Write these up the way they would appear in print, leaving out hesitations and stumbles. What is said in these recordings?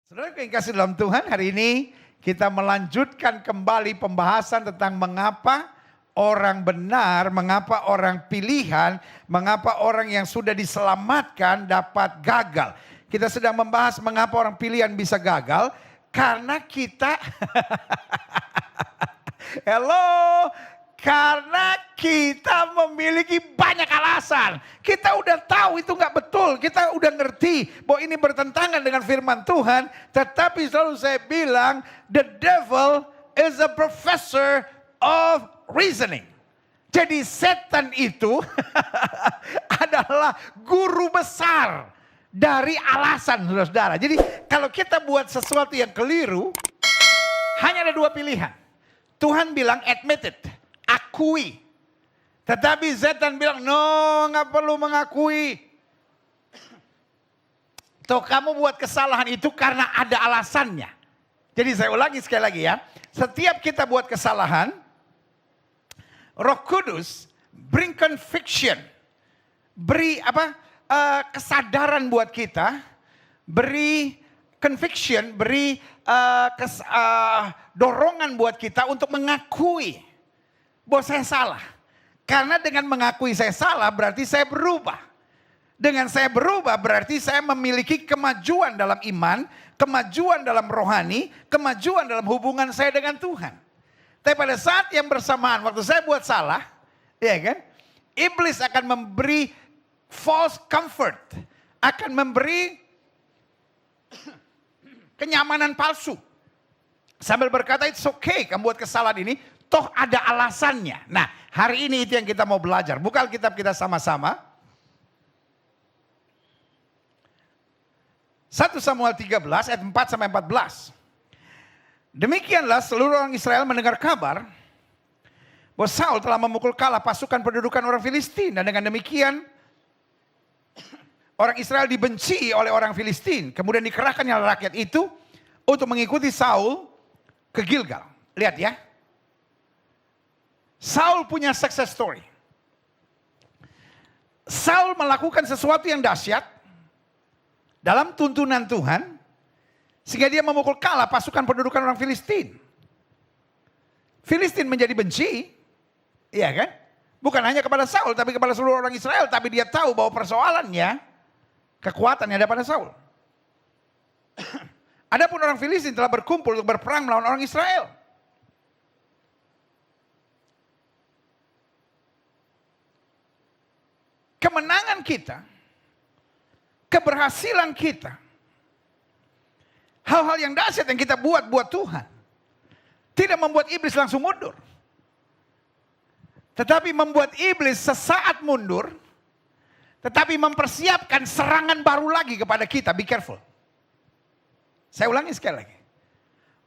Saudara yang kasih dalam Tuhan, hari ini kita melanjutkan kembali pembahasan tentang mengapa orang benar, mengapa orang pilihan, mengapa orang yang sudah diselamatkan dapat gagal. Kita sedang membahas mengapa orang pilihan bisa gagal, karena kita, karena kita memiliki banyak alasan. Kita udah tahu itu nggak betul. Kita udah ngerti bahwa ini bertentangan dengan firman Tuhan. Tetapi selalu saya bilang, the devil is a professor of reasoning. Jadi setan itu adalah guru besar dari alasan, saudara-saudara. Jadi kalau kita buat sesuatu yang keliru, hanya ada dua pilihan. Tuhan bilang admit it. Akui. Tetapi setan bilang, no, nggak perlu mengakui. Tuh kamu buat kesalahan itu karena ada alasannya. Jadi saya ulangi sekali lagi ya. Setiap kita buat kesalahan, Roh Kudus bring conviction. Beri kesadaran buat kita. Beri conviction, beri dorongan buat kita untuk mengakui bahwa saya salah. Karena dengan mengakui saya salah berarti saya berubah. Dengan saya berubah berarti saya memiliki kemajuan dalam iman, kemajuan dalam rohani, kemajuan dalam hubungan saya dengan Tuhan. Tapi pada saat yang bersamaan waktu saya buat salah, ya kan? Iblis akan memberi false comfort, akan memberi kenyamanan palsu. Sambil berkata, it's okay kamu buat kesalahan ini, toh ada alasannya. Nah, hari ini itu yang kita mau belajar. Buka Alkitab kita sama-sama. 1 Samuel 13 ayat 4 sampai 14. Demikianlah seluruh orang Israel mendengar kabar bahwa Saul telah memukul kalah pasukan pendudukan orang Filistin. Dan dengan demikian orang Israel dibenci oleh orang Filistin. Kemudian dikerahkannya rakyat itu untuk mengikuti Saul ke Gilgal. Lihat ya. Saul punya success story. Saul melakukan sesuatu yang dahsyat dalam tuntunan Tuhan sehingga dia memukul kalah pasukan pendudukan orang Filistin. Filistin menjadi benci, iya kan? Bukan hanya kepada Saul tapi kepada seluruh orang Israel, tapi dia tahu bahwa persoalannya kekuatannya ada pada Saul. Adapun orang Filistin telah berkumpul untuk berperang melawan orang Israel. Kemenangan kita, keberhasilan kita, hal-hal yang dahsyat yang kita buat Tuhan, tidak membuat iblis langsung mundur. Tetapi membuat iblis sesaat mundur, tetapi mempersiapkan serangan baru lagi kepada kita. Be careful. Saya ulangi sekali lagi.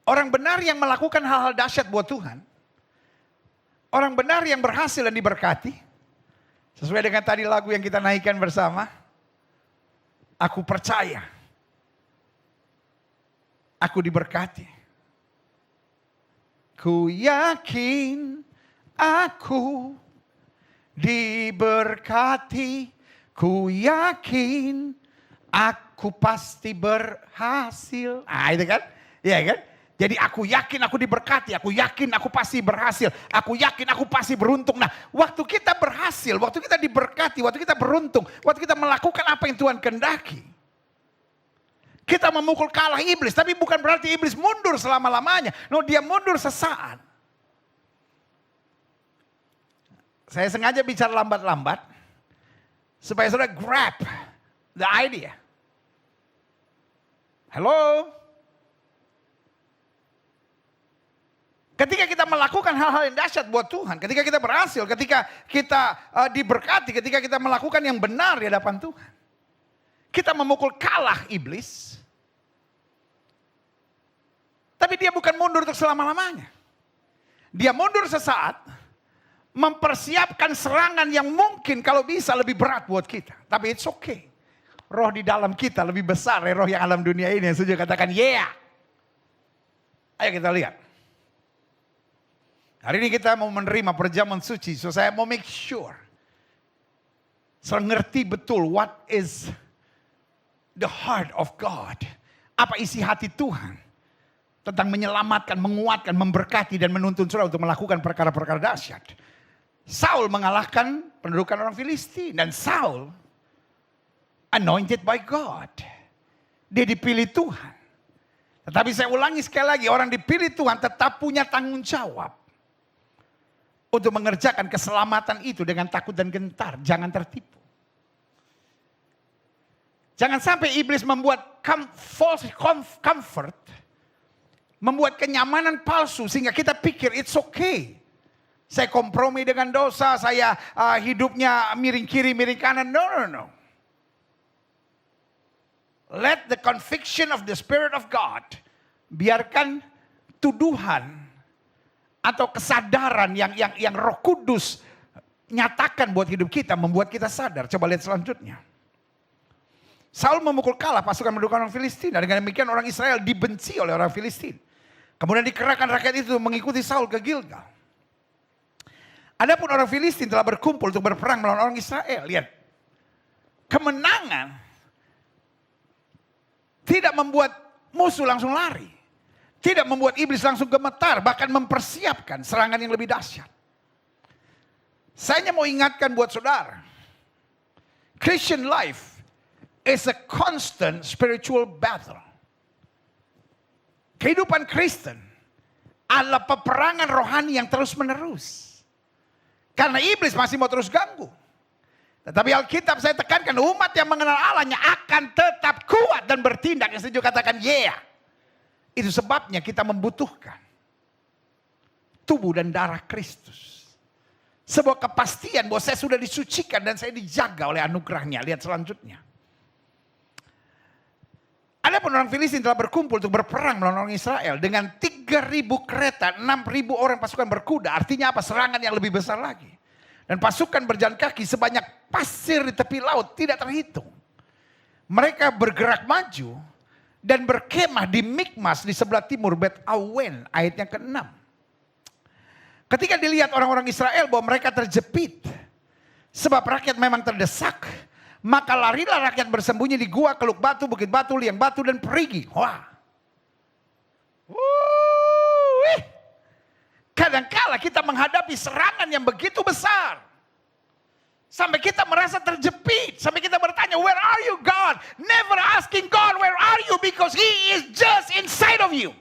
Orang benar yang melakukan hal-hal dahsyat buat Tuhan, orang benar yang berhasil dan diberkati, sesuai dengan tadi lagu yang kita naikkan bersama. Aku percaya. Aku diberkati. Ku yakin aku diberkati. Ku yakin aku pasti berhasil. Ah itu kan? Iya kan? Jadi aku yakin aku diberkati, aku yakin aku pasti berhasil, aku yakin aku pasti beruntung. Nah, waktu kita berhasil, waktu kita diberkati, waktu kita beruntung, waktu kita melakukan apa yang Tuhan kehendaki, kita memukul kalah iblis, tapi bukan berarti iblis mundur selama-lamanya. No, dia mundur sesaat. Saya sengaja bicara lambat-lambat, supaya saudara grab the idea. Halo? Ketika kita melakukan hal-hal yang dahsyat buat Tuhan, ketika kita berhasil, ketika kita diberkati, ketika kita melakukan yang benar di hadapan Tuhan, kita memukul kalah iblis. Tapi dia bukan mundur untuk selama-lamanya. Dia mundur sesaat, mempersiapkan serangan yang mungkin kalau bisa lebih berat buat kita. Tapi it's okay. Roh di dalam kita lebih besar dari roh yang alam dunia ini. Yang setuju katakan yeah. Ayo kita lihat. Hari ini kita mau menerima perjamuan suci. So saya mau make sure. Saya ngerti betul what is the heart of God. apa isi hati Tuhan tentang menyelamatkan, menguatkan, memberkati dan menuntun saudara untuk melakukan perkara-perkara dahsyat. Saul mengalahkan pendudukan orang Filistin dan Saul anointed by God. Dia dipilih Tuhan. Tetapi saya ulangi sekali lagi, orang dipilih Tuhan tetap punya tanggung jawab untuk mengerjakan keselamatan itu dengan takut dan gentar. Jangan tertipu. Jangan sampai iblis membuat false comfort, membuat kenyamanan palsu sehingga kita pikir it's okay. Saya kompromi dengan dosa, saya hidupnya miring kiri, miring kanan. No. Let the conviction of the Spirit of God, biarkan tuduhan atau kesadaran yang Roh Kudus nyatakan buat hidup kita, membuat kita sadar. Coba lihat selanjutnya. Saul memukul kalah pasukan pendudukan orang Filistin. Dan dengan demikian orang Israel dibenci oleh orang Filistin. Kemudian dikerahkan rakyat itu mengikuti Saul ke Gilgal. Adapun orang Filistin telah berkumpul untuk berperang melawan orang Israel. Lihat. Kemenangan tidak membuat musuh langsung lari. Tidak membuat iblis langsung gemetar. Bahkan mempersiapkan serangan yang lebih dahsyat. Saya hanya mau ingatkan buat saudara. Christian life is a constant spiritual battle. Kehidupan Kristen adalah peperangan rohani yang terus menerus. Karena iblis masih mau terus ganggu. Tetapi Alkitab saya tekankan, umat yang mengenal Allahnya akan tetap kuat dan bertindak. Yang setuju katakan yeah. Itu sebabnya kita membutuhkan tubuh dan darah Kristus. Sebuah kepastian bahwa saya sudah disucikan dan saya dijaga oleh anugerahnya. Lihat selanjutnya. Adapun orang Filistin telah berkumpul untuk berperang melawan orang Israel. Dengan 3.000 kereta, 6.000 orang pasukan berkuda. Artinya apa? Serangan yang lebih besar lagi. Dan pasukan berjalan kaki sebanyak pasir di tepi laut tidak terhitung. Mereka bergerak maju dan berkemah di Mikmas di sebelah timur Bet Awen, ayatnya ke-6. Ketika dilihat orang-orang Israel bahwa mereka terjepit, sebab rakyat memang terdesak, maka larilah rakyat bersembunyi di gua, Keluk Batu, Bukit Batu, Liang Batu, dan Perigi. Wah. Kadangkala kita menghadapi serangan yang begitu besar. Sampai kita merasa terjepit. Sampai kita bertanya, where are you God? Never asking God, where are you? Because He is just inside of you.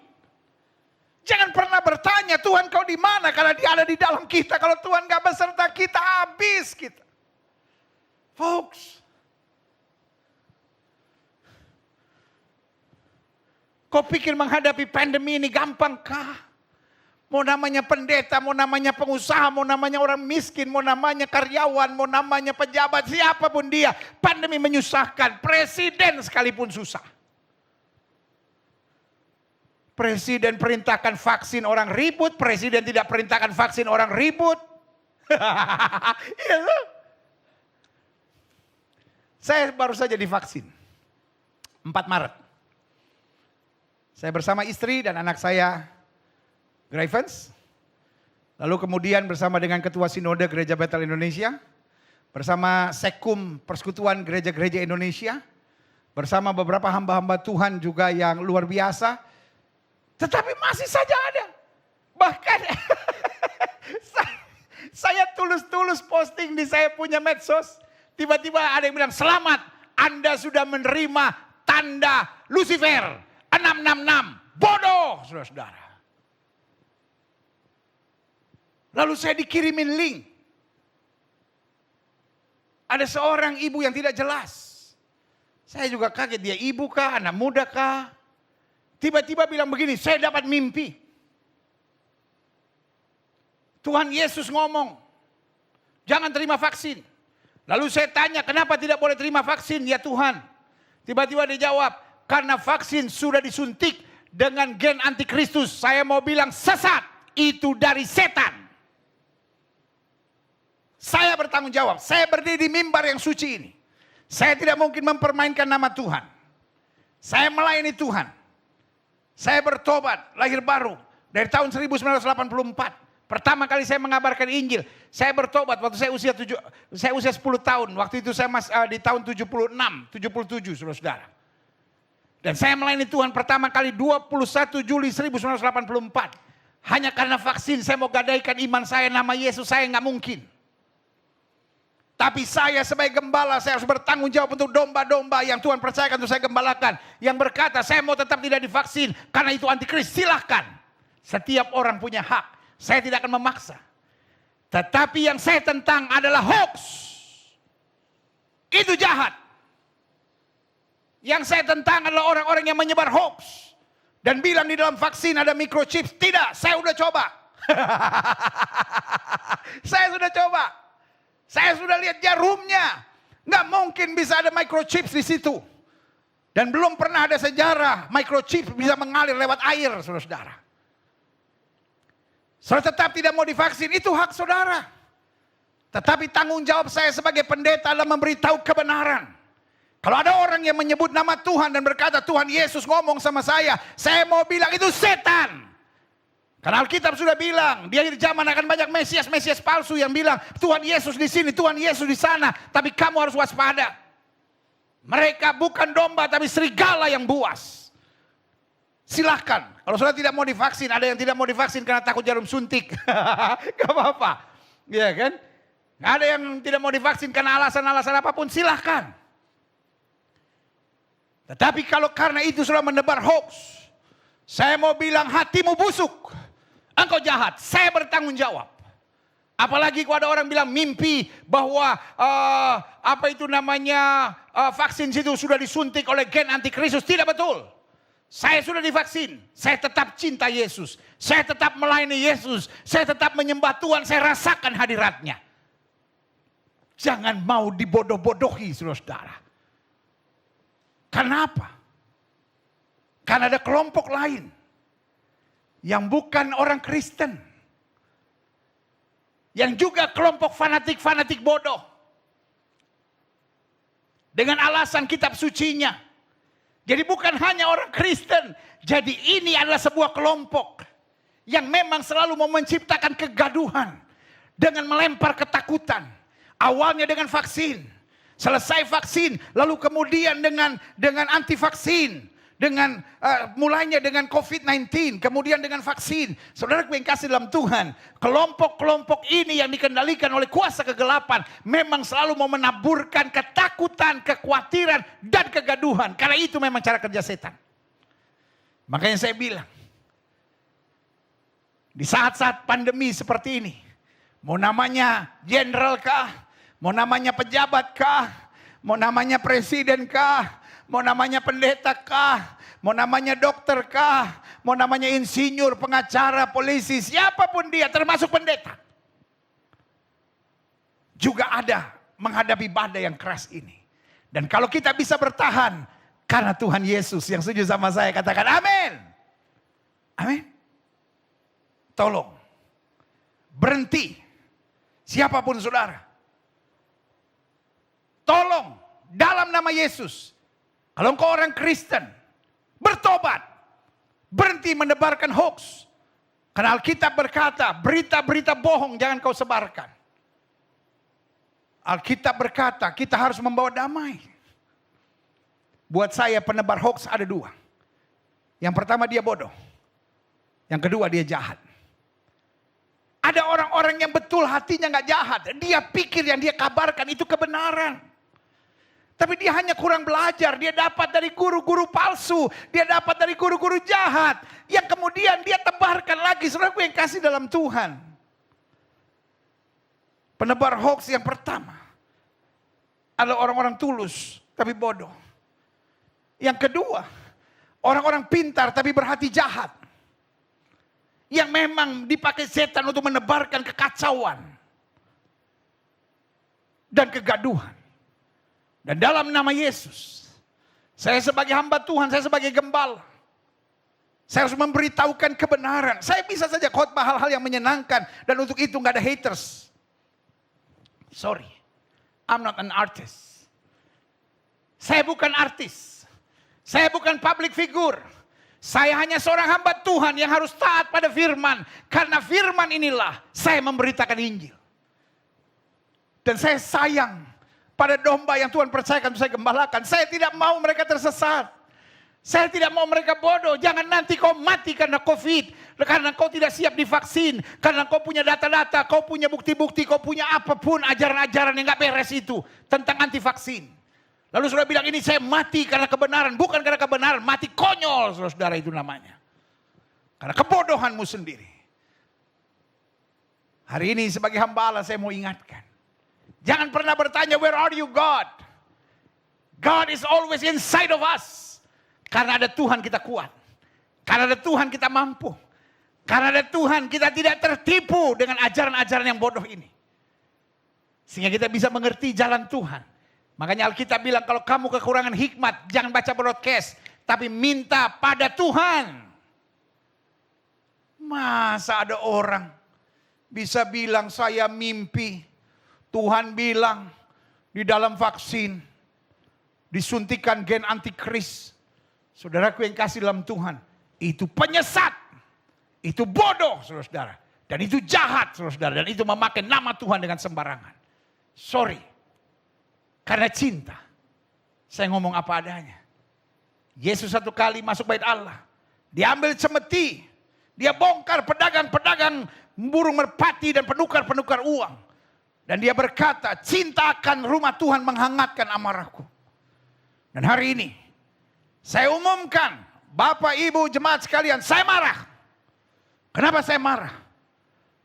Jangan pernah bertanya, Tuhan kau di mana? Karena Dia ada di dalam kita. Kalau Tuhan gak beserta kita, habis kita. Folks. Kau pikir menghadapi pandemi ini gampangkah? Mau namanya pendeta, mau namanya pengusaha, mau namanya orang miskin, mau namanya karyawan, mau namanya pejabat, siapapun dia. Pandemi menyusahkan, presiden sekalipun susah. Presiden perintahkan vaksin orang ribut, presiden tidak perintahkan vaksin orang ribut. Saya baru saja divaksin, 4 Maret. Saya bersama istri dan anak saya, Gravens, lalu kemudian bersama dengan Ketua Sinode Gereja Bethel Indonesia, bersama Sekum Persekutuan Gereja-Gereja Indonesia, bersama beberapa hamba-hamba Tuhan juga yang luar biasa, tetapi masih saja ada. Bahkan saya tulus-tulus posting di saya punya medsos, tiba-tiba ada yang bilang, selamat, Anda sudah menerima tanda Lucifer 666, bodoh saudara-saudara. Lalu saya dikirimin link. Ada seorang ibu yang tidak jelas. Saya juga kaget, dia ibu kah, anak muda kah? Tiba-tiba bilang begini, saya dapat mimpi. Tuhan Yesus ngomong, jangan terima vaksin. Lalu saya tanya, kenapa tidak boleh terima vaksin? Ya Tuhan. Tiba-tiba dia jawab, karena vaksin sudah disuntik dengan gen antikristus. Saya mau bilang sesat, itu dari setan. Saya bertanggung jawab, saya berdiri di mimbar yang suci ini. Saya tidak mungkin mempermainkan nama Tuhan. Saya melayani Tuhan. Saya bertobat, lahir baru. Dari tahun 1984. Pertama kali saya mengabarkan Injil. Saya bertobat waktu saya usia 10 tahun. Waktu itu saya di tahun 76, 77 saudara-saudara. Dan saya melayani Tuhan pertama kali 21 Juli 1984. Hanya karena vaksin saya mau gadaikan iman saya, nama Yesus saya nggak mungkin. Tapi saya sebagai gembala, saya harus bertanggung jawab untuk domba-domba yang Tuhan percayakan untuk saya gembalakan. Yang berkata, saya mau tetap tidak divaksin karena itu antikris. Silahkan. Setiap orang punya hak. Saya tidak akan memaksa. Tetapi yang saya tentang adalah hoax. Itu jahat. Yang saya tentang adalah orang-orang yang menyebar hoax. Dan bilang di dalam vaksin ada microchip. Tidak, saya sudah coba. Saya sudah coba. Saya sudah lihat jarumnya. Nggak mungkin bisa ada microchips di situ. Dan belum pernah ada sejarah microchip bisa mengalir lewat air, saudara-saudara. Saudara tetap tidak mau divaksin, itu hak saudara. Tetapi tanggung jawab saya sebagai pendeta adalah memberitahu kebenaran. Kalau ada orang yang menyebut nama Tuhan dan berkata Tuhan Yesus ngomong sama saya mau bilang itu setan. Karena Alkitab sudah bilang, di akhir zaman akan banyak Mesias palsu yang bilang, Tuhan Yesus di sini, Tuhan Yesus di sana. Tapi kamu harus waspada. Mereka bukan domba, tapi serigala yang buas. Silahkan, kalau saudara tidak mau divaksin, ada yang tidak mau divaksin karena takut jarum suntik. Gak apa-apa. Iya kan? Ada yang tidak mau divaksin karena alasan-alasan apapun, silahkan. Tetapi kalau karena itu sudah menebar hoax, saya mau bilang hatimu busuk. Engkau jahat, saya bertanggung jawab. Apalagi kalau ada orang bilang mimpi bahwa vaksin itu sudah disuntik oleh gen antikristus. Tidak betul. Saya sudah divaksin. Saya tetap cinta Yesus. Saya tetap melayani Yesus. Saya tetap menyembah Tuhan. Saya rasakan hadiratnya. Jangan mau dibodoh-bodohi, saudara-saudara. Kenapa? Karena ada kelompok lain yang bukan orang Kristen, yang juga kelompok fanatik-fanatik bodoh, dengan alasan kitab sucinya. Jadi bukan hanya orang Kristen, jadi ini adalah sebuah kelompok yang memang selalu mau menciptakan kegaduhan dengan melempar ketakutan. Awalnya dengan vaksin, selesai vaksin, lalu kemudian dengan anti vaksin. Mulainya dengan COVID-19, kemudian dengan vaksin. Saudara yang kasih dalam Tuhan, kelompok-kelompok ini yang dikendalikan oleh kuasa kegelapan memang selalu mau menaburkan ketakutan, kekhawatiran, dan kegaduhan. Karena itu memang cara kerja setan. Makanya saya bilang, di saat-saat pandemi seperti ini, mau namanya jenderal kah, mau namanya pejabat kah, mau namanya presiden kah, mau namanya pendeta kah, mau namanya dokter kah, mau namanya insinyur, pengacara, polisi, siapapun dia termasuk pendeta. Juga ada menghadapi badai yang keras ini. Dan kalau kita bisa bertahan karena Tuhan Yesus yang setuju sama saya, katakan amin. Amin. Tolong berhenti, siapapun saudara. Tolong dalam nama Yesus. Kalau engkau orang Kristen, bertobat. Berhenti menebarkan hoax. Karena Alkitab berkata, berita-berita bohong jangan kau sebarkan. Alkitab berkata, kita harus membawa damai. Buat saya penebar hoax ada dua. Yang pertama dia bodoh. Yang kedua dia jahat. Ada orang-orang yang betul hatinya gak jahat. Dia pikir yang dia kabarkan itu kebenaran. Tapi dia hanya kurang belajar. Dia dapat dari guru-guru palsu. Dia dapat dari guru-guru jahat. Yang kemudian dia tebarkan lagi. Saudaraku yang kasih dalam Tuhan. Penebar hoax yang pertama adalah orang-orang tulus tapi bodoh. Yang kedua, orang-orang pintar tapi berhati jahat. Yang memang dipakai setan untuk menebarkan kekacauan dan kegaduhan. Dan dalam nama Yesus, saya sebagai hamba Tuhan, saya sebagai gembala, saya harus memberitahukan kebenaran. Saya bisa saja khotbah hal-hal yang menyenangkan, dan untuk itu nggak ada haters. Sorry, I'm not an artist. Saya bukan artis. Saya bukan public figure. Saya hanya seorang hamba Tuhan yang harus taat pada firman. Karena firman inilah saya memberitakan Injil. Dan saya sayang pada domba yang Tuhan percayakan untuk saya gembalakan. Saya tidak mau mereka tersesat. Saya tidak mau mereka bodoh. Jangan nanti kau mati karena COVID. Karena kau tidak siap divaksin. Karena kau punya data-data, kau punya bukti-bukti, kau punya apapun ajaran-ajaran yang gak beres itu. Tentang anti vaksin. Lalu saudara bilang ini saya mati karena kebenaran. Bukan karena kebenaran, mati konyol saudara itu namanya. Karena kebodohanmu sendiri. Hari ini sebagai hamba Allah saya mau ingatkan. Jangan pernah bertanya where are you God? God is always inside of us. Karena ada Tuhan kita kuat. Karena ada Tuhan kita mampu. Karena ada Tuhan kita tidak tertipu dengan ajaran-ajaran yang bodoh ini. Sehingga kita bisa mengerti jalan Tuhan. Makanya Alkitab bilang kalau kamu kekurangan hikmat, jangan baca broadcast. Tapi minta pada Tuhan. Masa ada orang bisa bilang saya mimpi. Tuhan bilang di dalam vaksin disuntikan gen antikris. Saudaraku yang kasih dalam Tuhan, itu penyesat, itu bodoh saudara-saudara. Dan itu jahat saudara-saudara, dan itu memakai nama Tuhan dengan sembarangan. Sorry, karena cinta, saya ngomong apa adanya. Yesus satu kali masuk bait Allah, diambil cemeti, dia bongkar pedagang-pedagang burung merpati dan penukar-penukar uang. Dan dia berkata, cinta akan rumah Tuhan menghangatkan amarahku. Dan hari ini, saya umumkan, Bapak, Ibu, jemaat sekalian, saya marah. Kenapa saya marah?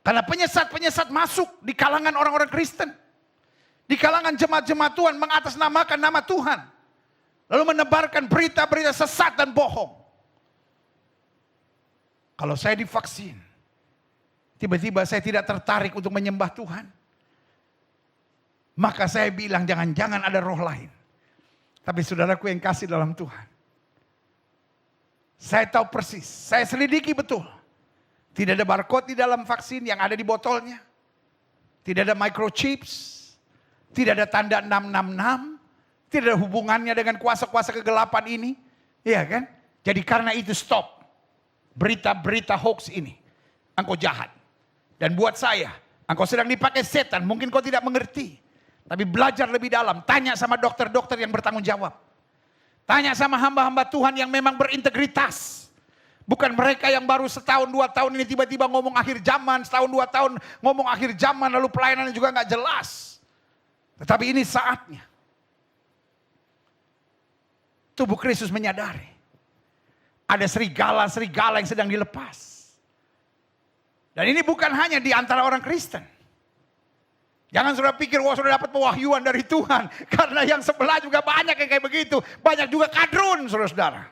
Karena penyesat-penyesat masuk di kalangan orang-orang Kristen. Di kalangan jemaat-jemaat Tuhan mengatasnamakan nama Tuhan. Lalu menebarkan berita-berita sesat dan bohong. Kalau saya divaksin, tiba-tiba saya tidak tertarik untuk menyembah Tuhan. Maka saya bilang jangan-jangan ada roh lain. Tapi saudaraku yang kasih dalam Tuhan. Saya tahu persis, saya selidiki betul. Tidak ada barcode di dalam vaksin yang ada di botolnya. Tidak ada microchips. Tidak ada tanda 666. Tidak ada hubungannya dengan kuasa-kuasa kegelapan ini. Iya kan? Jadi karena itu stop. Berita-berita hoax ini. Engkau jahat. Dan buat saya, engkau sedang dipakai setan. Mungkin kau tidak mengerti. Tapi belajar lebih dalam. Tanya sama dokter-dokter yang bertanggung jawab. Tanya sama hamba-hamba Tuhan yang memang berintegritas. Bukan mereka yang baru setahun, 2 tahun ini tiba-tiba ngomong akhir zaman. Setahun, 2 tahun ngomong akhir zaman lalu pelayanannya juga gak jelas. Tetapi ini saatnya. Tubuh Kristus menyadari. Ada serigala-serigala yang sedang dilepas. Dan ini bukan hanya di antara orang Kristen. Jangan saudara pikir, wah saudara dapat pewahyuan dari Tuhan. Karena yang sebelah juga banyak yang kayak begitu. Banyak juga kadrun saudara-saudara.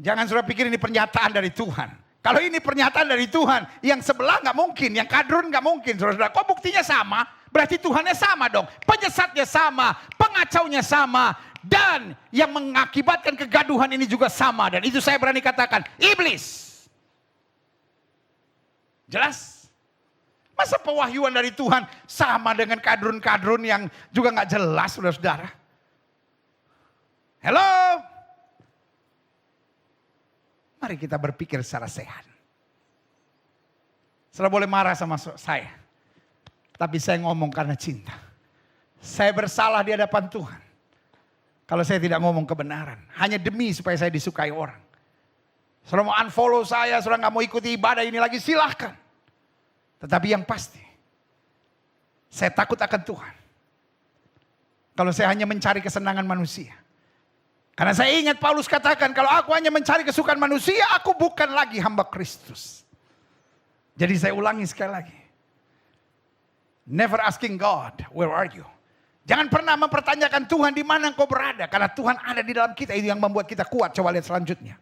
Jangan saudara pikir ini pernyataan dari Tuhan. Kalau ini pernyataan dari Tuhan, yang sebelah gak mungkin, yang kadrun gak mungkin saudara-saudara. Kok buktinya sama? Berarti Tuhannya sama dong. Penyesatnya sama, pengacaunya sama. Dan yang mengakibatkan kegaduhan ini juga sama. Dan itu saya berani katakan, iblis. Jelas? Masa pewahyuan dari Tuhan sama dengan kadrun-kadrun yang juga gak jelas saudara-saudara. Hello? Mari kita berpikir secara sehat. Saudara boleh marah sama saya. Tapi saya ngomong karena cinta. Saya bersalah di hadapan Tuhan. Kalau saya tidak ngomong kebenaran. Hanya demi supaya saya disukai orang. Saudara mau unfollow saya, saudara gak mau ikuti ibadah ini lagi, silahkan. Tetapi yang pasti, saya takut akan Tuhan. Kalau saya hanya mencari kesenangan manusia. Karena saya ingat Paulus katakan, kalau aku hanya mencari kesukaan manusia, aku bukan lagi hamba Kristus. Jadi saya ulangi sekali lagi. Never asking God, where are you? Jangan pernah mempertanyakan Tuhan di mana engkau berada. Karena Tuhan ada di dalam kita, itu yang membuat kita kuat. Coba lihat selanjutnya.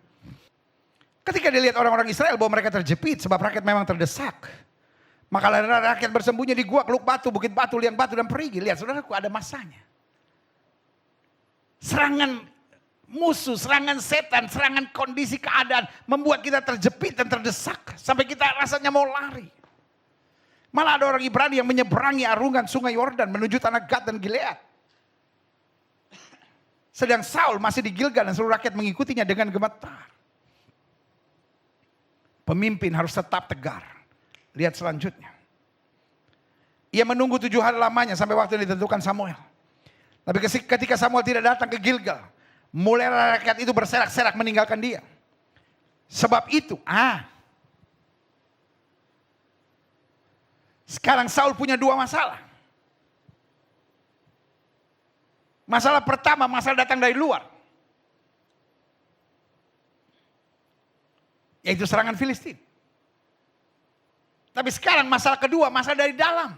Ketika dilihat orang-orang Israel bahwa mereka terjepit, sebab rakyat memang terdesak. Maka rakyat bersembunyi di gua, Keluk Batu, Bukit Batu, Liang Batu, dan perigi. Lihat saudaraku, ada masanya. Serangan musuh, serangan setan, serangan kondisi keadaan membuat kita terjepit dan terdesak. Sampai kita rasanya mau lari. Malah ada orang Ibrani yang menyeberangi arungan sungai Yordan menuju tanah Gad dan Gilead. Sedang Saul masih di Gilgal dan seluruh rakyat mengikutinya dengan gemetar. Pemimpin harus tetap tegar. Lihat selanjutnya. Ia menunggu 7 hari lamanya sampai waktu yang ditentukan Samuel. Tapi ketika Samuel tidak datang ke Gilgal, mulai rakyat itu berserak-serak meninggalkan dia. Sebab itu, sekarang Saul punya dua masalah. Masalah pertama, masalah datang dari luar. Yaitu serangan Filistin. Tapi sekarang masalah kedua, masalah dari dalam.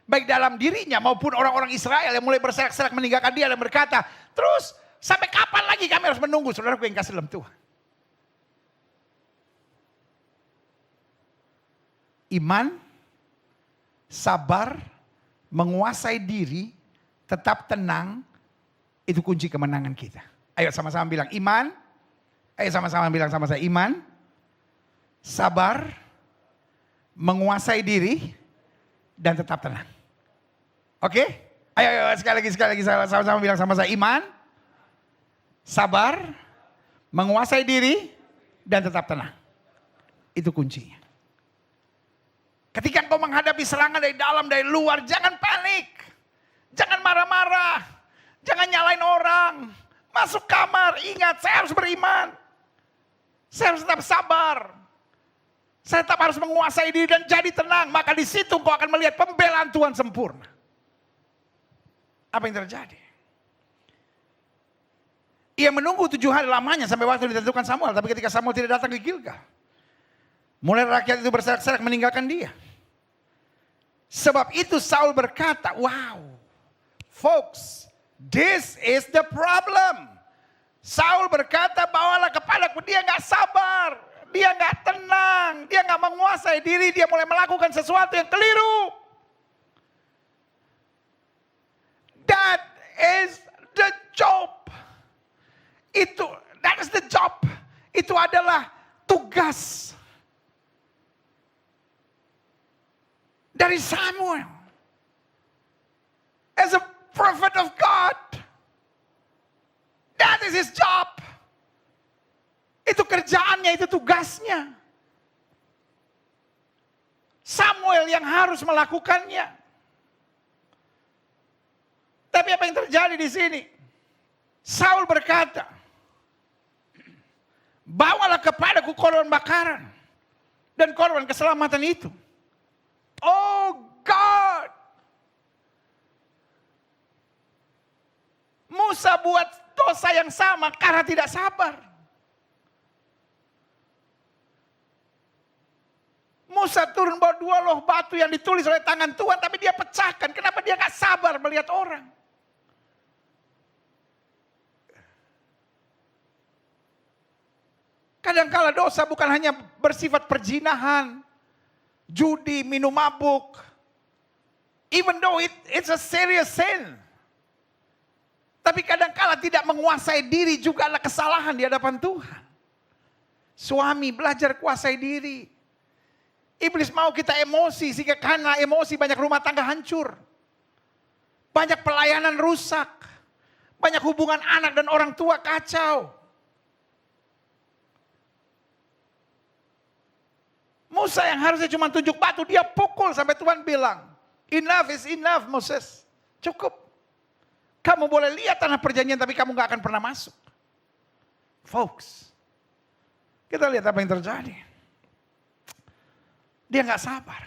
Baik dalam dirinya maupun orang-orang Israel yang mulai berserak-serak meninggalkan dia dan berkata, terus sampai kapan lagi kami harus menunggu? Saudaraku yang kasih dalam Tuhan. Iman, sabar, menguasai diri, tetap tenang, itu kunci kemenangan kita. Ayo sama-sama bilang iman. Ayo sama-sama bilang sama saya iman, sabar, menguasai diri, dan tetap tenang. Oke? Ayo sekali lagi sama-sama bilang sama saya iman, sabar, menguasai diri, dan tetap tenang. Itu kuncinya. Ketika engkau menghadapi serangan dari dalam, dari luar, jangan panik. Jangan marah-marah. Jangan nyalain orang. Masuk kamar, ingat saya harus beriman. Saya harus tetap sabar. Saya tetap harus menguasai diri dan jadi tenang. Maka di situ engkau akan melihat pembelaan Tuhan sempurna. Apa yang terjadi? Ia menunggu 7 hari lamanya sampai waktu ditentukan Samuel. Tapi ketika Samuel tidak datang ke Gilgal, mulai rakyat itu berserak-serak meninggalkan dia. Sebab itu Saul berkata, wow, folks, this is the problem. Saul berkata, bawalah kepadaku, dia gak sabar, dia gak tenang, dia gak menguasai diri, dia mulai melakukan sesuatu yang keliru. That is the job. That is the job. Itu adalah tugas dari Samuel. As a prophet of God. That is his job. Itu kerjaannya, itu tugasnya. Samuel yang harus melakukannya. Tapi apa yang terjadi di sini? Saul berkata, bawalah kepadaku korban bakaran dan korban keselamatan itu. Oh God. Musa buat dosa yang sama karena tidak sabar. Musa turun bawa 2 loh batu yang ditulis oleh tangan Tuhan, tapi dia pecahkan. Kenapa dia gak sabar melihat orang? Kadangkala dosa bukan hanya bersifat perzinahan, judi, minum mabuk. Even though it's a serious sin. Tapi kadangkala tidak menguasai diri juga adalah kesalahan di hadapan Tuhan. Suami belajar kuasai diri. Iblis mau kita emosi, sehingga karena emosi banyak rumah tangga hancur. Banyak pelayanan rusak. Banyak hubungan anak dan orang tua kacau. Musa yang harusnya cuma tunjuk batu, dia pukul sampai Tuhan bilang, enough is enough Moses. Cukup. Kamu boleh lihat tanah perjanjian tapi kamu gak akan pernah masuk. Folks, kita lihat apa yang terjadi. Dia gak sabar.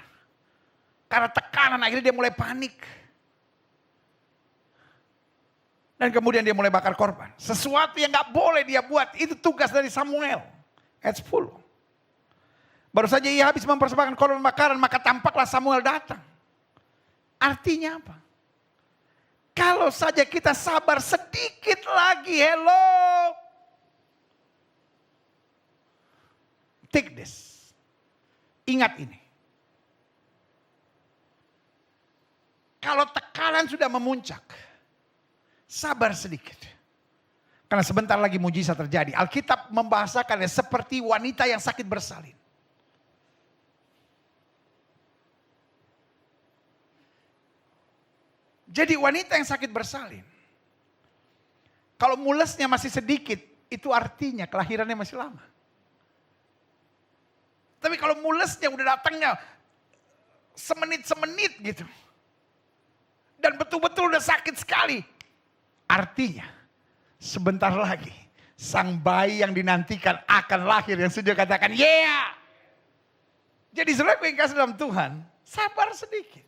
Karena tekanan akhirnya dia mulai panik. Dan kemudian dia mulai bakar korban. Sesuatu yang gak boleh dia buat, itu tugas dari Samuel. Ayat 10. Baru saja ia habis mempersembahkan korban bakaran, maka tampaklah Samuel datang. Artinya apa? Kalau saja kita sabar sedikit lagi, hello. Take this. Ingat ini. Kalau tekanan sudah memuncak, sabar sedikit. Karena sebentar lagi mujizat terjadi. Alkitab membahasakannya seperti wanita yang sakit bersalin. Jadi wanita yang sakit bersalin, kalau mulesnya masih sedikit, itu artinya kelahirannya masih lama. Tapi kalau mulesnya udah datangnya semenit-semenit gitu, dan betul-betul udah sakit sekali, artinya Sebentar lagi sang bayi yang dinantikan akan lahir, yang sudah katakan yeah. Jadi saudara yang kasih dalam Tuhan, sabar sedikit.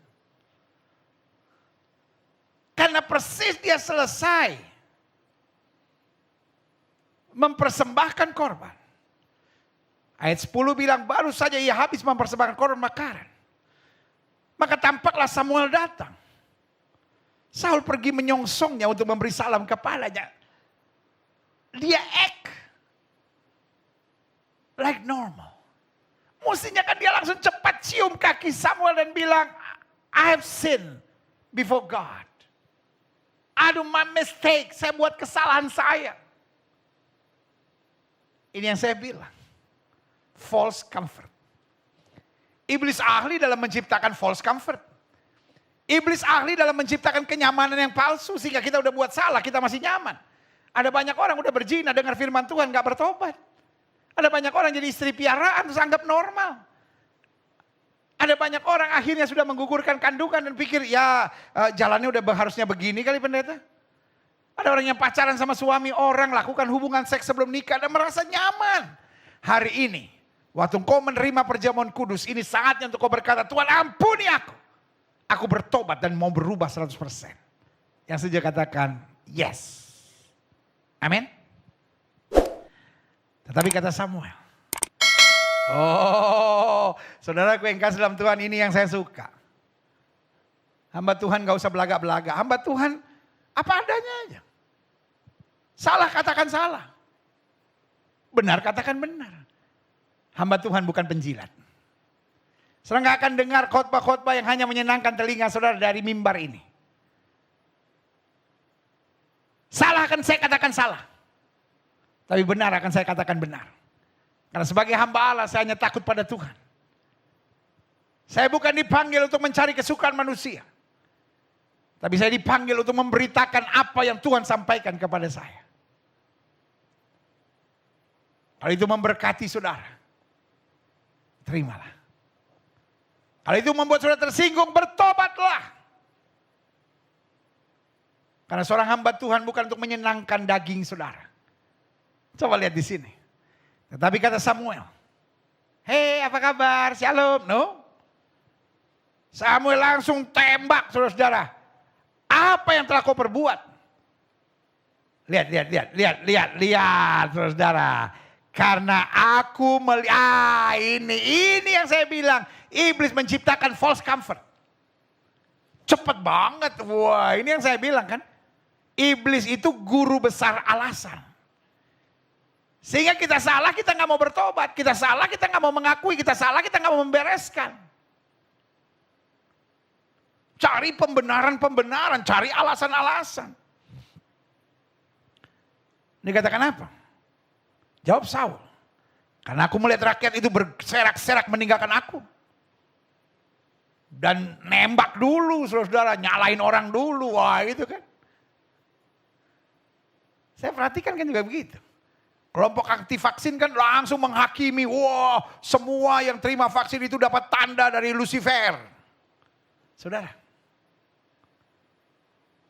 Karena persis dia selesai mempersembahkan korban. Ayat 10 bilang baru saja ia habis mempersembahkan korban bakaran. Maka tampaklah Samuel datang. Saul pergi menyongsongnya untuk memberi salam kepadanya. Dia act like normal. Mestinya kan dia langsung cepat cium kaki Samuel dan bilang, I have sinned before God. Aduh, my mistake, saya buat kesalahan saya. Ini yang saya bilang. False comfort. Iblis ahli dalam menciptakan false comfort. Iblis ahli dalam menciptakan kenyamanan yang palsu sehingga kita udah buat salah, kita masih nyaman. Ada banyak orang udah berzina dengar firman Tuhan gak bertobat. Ada banyak orang jadi istri piaraan terus anggap normal. Ada banyak orang akhirnya sudah menggugurkan kandungan dan pikir ya jalannya udah harusnya begini kali pendeta. Ada orang yang pacaran sama suami orang, lakukan hubungan seks sebelum nikah dan merasa nyaman. Hari ini waktu engkau menerima perjamuan kudus, ini saatnya untuk kau berkata, Tuhan ampuni aku. Aku bertobat dan mau berubah 100%. Yang sejak katakan, yes. Amin. Tetapi kata Samuel, oh saudaraku yang kasih dalam Tuhan, ini yang saya suka. Hamba Tuhan gak usah belagak-belagak. Hamba Tuhan apa adanya aja. Salah katakan salah. Benar katakan benar. Hamba Tuhan bukan penjilat. Saudara gak akan dengar khotbah-khotbah yang hanya menyenangkan telinga saudara dari mimbar ini. Salah akan saya katakan salah. Tapi benar akan saya katakan benar. Karena sebagai hamba Allah saya hanya takut pada Tuhan. Saya bukan dipanggil untuk mencari kesukaan manusia. Tapi saya dipanggil untuk memberitakan apa yang Tuhan sampaikan kepada saya. Kalau itu memberkati saudara, terimalah. Kalau itu membuat saudara tersinggung, bertobatlah. Karena seorang hamba Tuhan bukan untuk menyenangkan daging saudara. Coba lihat di sini. Tetapi kata Samuel, hei apa kabar, shalom, no? Samuel langsung tembak saudara-saudara. Apa yang telah kau perbuat? Lihat saudara-saudara. Karena aku melihat, ini yang saya bilang. Iblis menciptakan false comfort. Cepat banget. Wah, ini yang saya bilang kan. Iblis itu guru besar alasan. Sehingga kita salah, kita gak mau bertobat. Kita salah, kita gak mau mengakui. Kita salah, kita gak mau membereskan. Cari pembenaran-pembenaran. Cari alasan-alasan. Dikatakan apa? Jawab Saul. Karena aku melihat rakyat itu berserak-serak meninggalkan aku. Dan nembak dulu saudara-saudara. Nyalain orang dulu. Wah itu kan. Saya perhatikan kan juga begitu. Kelompok anti vaksin kan langsung menghakimi. Wah semua yang terima vaksin itu dapat tanda dari Lucifer. Saudara.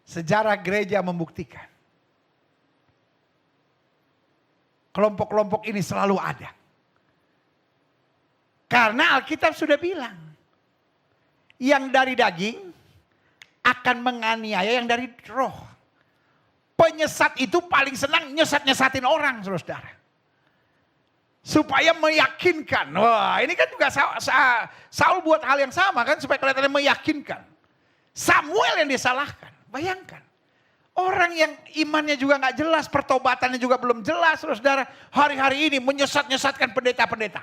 Sejarah gereja membuktikan. Kelompok-kelompok ini selalu ada. Karena Alkitab sudah bilang. Yang dari daging akan menganiaya yang dari roh. Penyesat itu paling senang nyesat-nyesatin orang saudara. Supaya meyakinkan. Wah ini kan juga Saul buat hal yang sama kan. Supaya kelihatannya meyakinkan. Samuel yang disalahkan. Bayangkan. Orang yang imannya juga gak jelas, pertobatannya juga belum jelas, saudara. Hari-hari ini menyesat-nyesatkan pendeta-pendeta.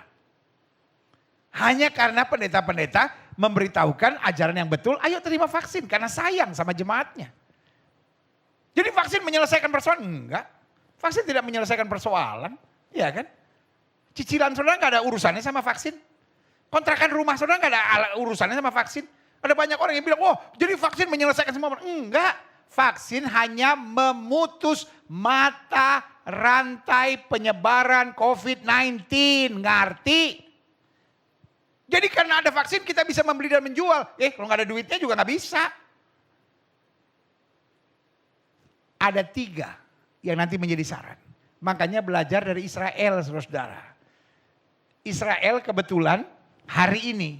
Hanya karena pendeta-pendeta memberitahukan ajaran yang betul, ayo terima vaksin karena sayang sama jemaatnya. Jadi vaksin menyelesaikan persoalan? Enggak. Vaksin tidak menyelesaikan persoalan, ya kan? Cicilan saudara gak ada urusannya sama vaksin. Kontrakan rumah saudara gak ada urusannya sama vaksin. Ada banyak orang yang bilang, oh jadi vaksin menyelesaikan semua. Enggak. Vaksin hanya memutus mata rantai penyebaran COVID-19. Ngerti? Jadi karena ada vaksin kita bisa membeli dan menjual. Kalau nggak ada duitnya juga nggak bisa. Ada 3 yang nanti menjadi saran. Makanya belajar dari Israel, saudara-saudara. Israel kebetulan hari ini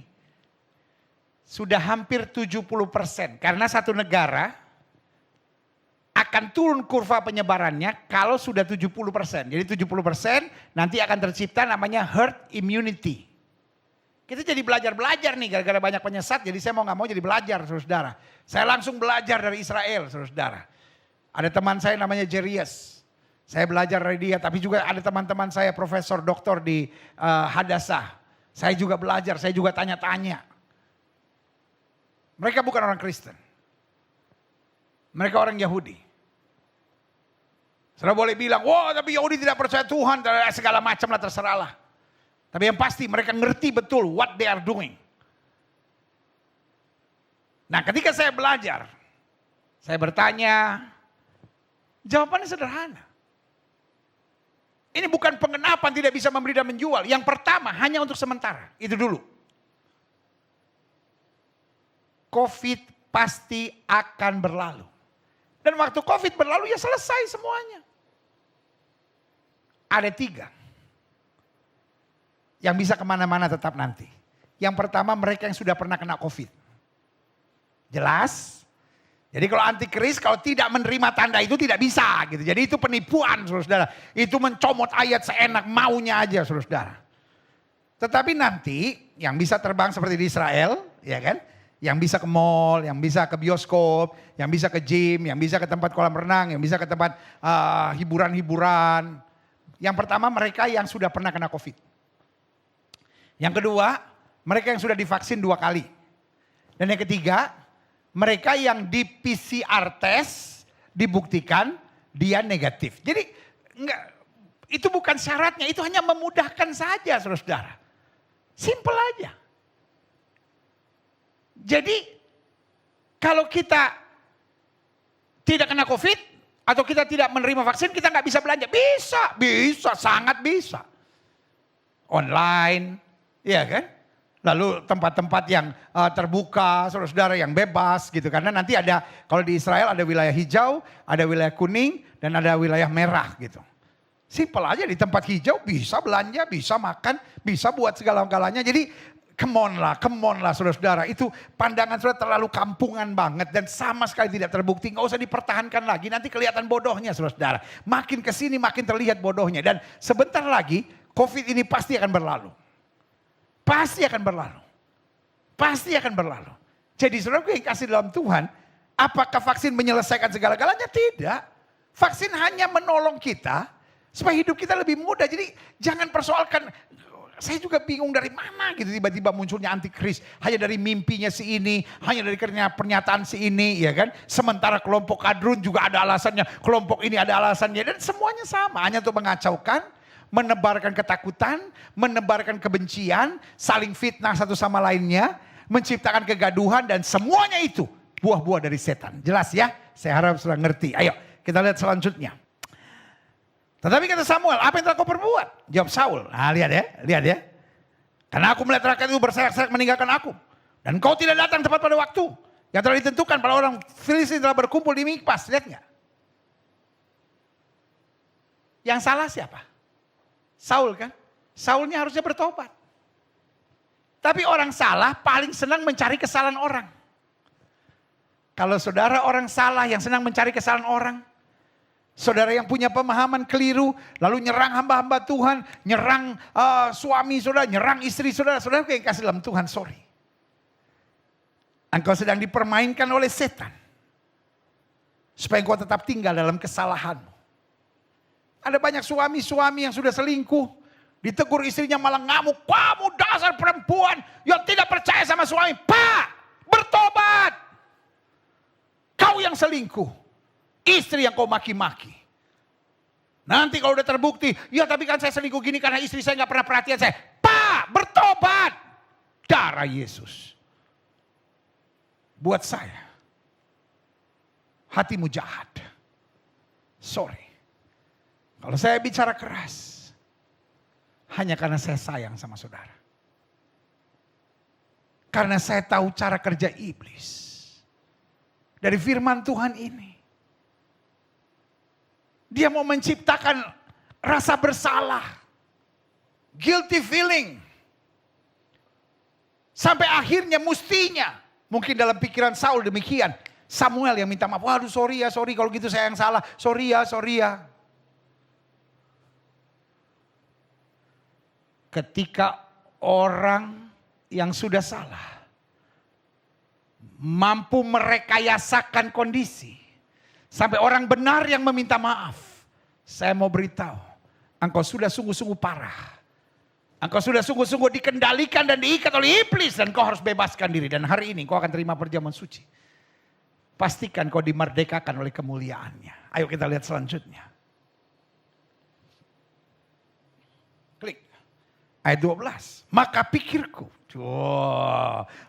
sudah hampir 70%. Karena satu negara akan turun kurva penyebarannya kalau sudah 70%. Jadi 70% nanti akan tercipta namanya herd immunity. Kita jadi belajar-belajar nih gara-gara banyak penyesat. Jadi saya mau gak mau jadi belajar, saudara-saudara. Saya langsung belajar dari Israel, saudara-saudara. Ada teman saya namanya Jerias. Saya belajar dari dia. Tapi juga ada teman-teman saya profesor doktor di Hadassah. Saya juga belajar, saya juga tanya-tanya. Mereka bukan orang Kristen. Mereka orang Yahudi. Saudara boleh bilang, wah tapi Yahudi tidak percaya Tuhan. Segala macam lah, terserahlah. Tapi yang pasti mereka ngerti betul what they are doing. Nah ketika saya belajar, saya bertanya, jawabannya sederhana. Ini bukan pengenapan tidak bisa membeli dan menjual. Yang pertama hanya untuk sementara, itu dulu. Covid pasti akan berlalu. Dan waktu Covid berlalu ya selesai semuanya. Ada 3. Yang bisa kemana-mana tetap nanti. Yang pertama mereka yang sudah pernah kena Covid. Jelas? Jadi kalau antikris kalau tidak menerima tanda itu tidak bisa gitu. Jadi itu penipuan saudara-saudara. Itu mencomot ayat seenak maunya aja saudara-saudara. Tetapi nanti yang bisa terbang seperti di Israel, ya kan? Yang bisa ke mall, yang bisa ke bioskop, yang bisa ke gym, yang bisa ke tempat kolam renang, yang bisa ke tempat hiburan-hiburan. Yang pertama mereka yang sudah pernah kena Covid. Yang kedua, mereka yang sudah divaksin 2 kali. Dan yang ketiga, mereka yang di PCR test dibuktikan dia negatif. Jadi enggak, itu bukan syaratnya, itu hanya memudahkan saja saudara-saudara. Simple aja. Jadi kalau kita tidak kena Covid atau kita tidak menerima vaksin, kita nggak bisa belanja. Bisa, sangat bisa. Online, ya kan? Lalu tempat-tempat yang terbuka, saudara-saudara yang bebas gitu. Karena nanti ada, kalau di Israel ada wilayah hijau, ada wilayah kuning, dan ada wilayah merah gitu. Simpel aja di tempat hijau bisa belanja, bisa makan, bisa buat segala-galanya. Jadi come on lah saudara-saudara. Itu pandangan saudara terlalu kampungan banget dan sama sekali tidak terbukti. Nggak usah dipertahankan lagi, nanti kelihatan bodohnya saudara-saudara. Makin kesini makin terlihat bodohnya. Dan sebentar lagi Covid ini pasti akan berlalu. Pasti akan berlalu. Pasti akan berlalu. Jadi saudara yang kasih dalam Tuhan, apakah vaksin menyelesaikan segala-galanya? Tidak. Vaksin hanya menolong kita supaya hidup kita lebih mudah. Jadi jangan persoalkan, saya juga bingung dari mana gitu tiba-tiba munculnya antikris. Hanya dari mimpinya si ini, hanya dari pernyataan si ini, ya kan. Sementara kelompok kadrun juga ada alasannya, kelompok ini ada alasannya. Dan semuanya sama, hanya untuk mengacaukan, menebarkan ketakutan, menebarkan kebencian, saling fitnah satu sama lainnya, menciptakan kegaduhan dan semuanya itu buah-buah dari setan. Jelas ya? Saya harap sudah ngerti. Ayo kita lihat selanjutnya. Tetapi kata Samuel, apa yang telah kau perbuat? Jawab Saul. Nah lihat ya. Karena aku melihat rakyat itu berserak-serak meninggalkan aku. Dan kau tidak datang tepat pada waktu yang telah ditentukan pada orang Filistin telah berkumpul di Mikmas. Lihat nggak? Yang salah siapa? Saul kan? Saulnya harusnya bertobat. Tapi orang salah paling senang mencari kesalahan orang. Kalau saudara orang salah yang senang mencari kesalahan orang, saudara yang punya pemahaman keliru, lalu nyerang hamba-hamba Tuhan, nyerang suami saudara, nyerang istri saudara, saudara yang kasih dalam Tuhan, sorry. Engkau sedang dipermainkan oleh setan. Supaya engkau tetap tinggal dalam kesalahanmu. Ada banyak suami-suami yang sudah selingkuh. Ditegur istrinya malah ngamuk. Kamu dasar perempuan yang tidak percaya sama suami. Pak, bertobat. Kau yang selingkuh. Istri yang kau maki-maki. Nanti kalau udah terbukti. Ya tapi kan saya selingkuh gini karena istri saya gak pernah perhatian saya. Pak, bertobat. Darah Yesus. Buat saya. Hatimu jahat. Sorry. Kalau saya bicara keras, hanya karena saya sayang sama saudara. Karena saya tahu cara kerja iblis. Dari firman Tuhan ini. Dia mau menciptakan rasa bersalah. Guilty feeling. Sampai akhirnya mestinya. Mungkin dalam pikiran Saul demikian. Samuel yang minta maaf. Waduh sorry kalau gitu saya yang salah. Sorry ya. Ketika orang yang sudah salah. Mampu merekayasakan kondisi. Sampai orang benar yang meminta maaf. Saya mau beritahu. Engkau sudah sungguh-sungguh parah. Engkau sudah sungguh-sungguh dikendalikan dan diikat oleh iblis. Dan kau harus bebaskan diri. Dan hari ini kau akan terima perjamuan suci. Pastikan kau dimerdekakan oleh kemuliaannya. Ayo kita lihat selanjutnya. Klik. Ayat 12. Maka pikirku.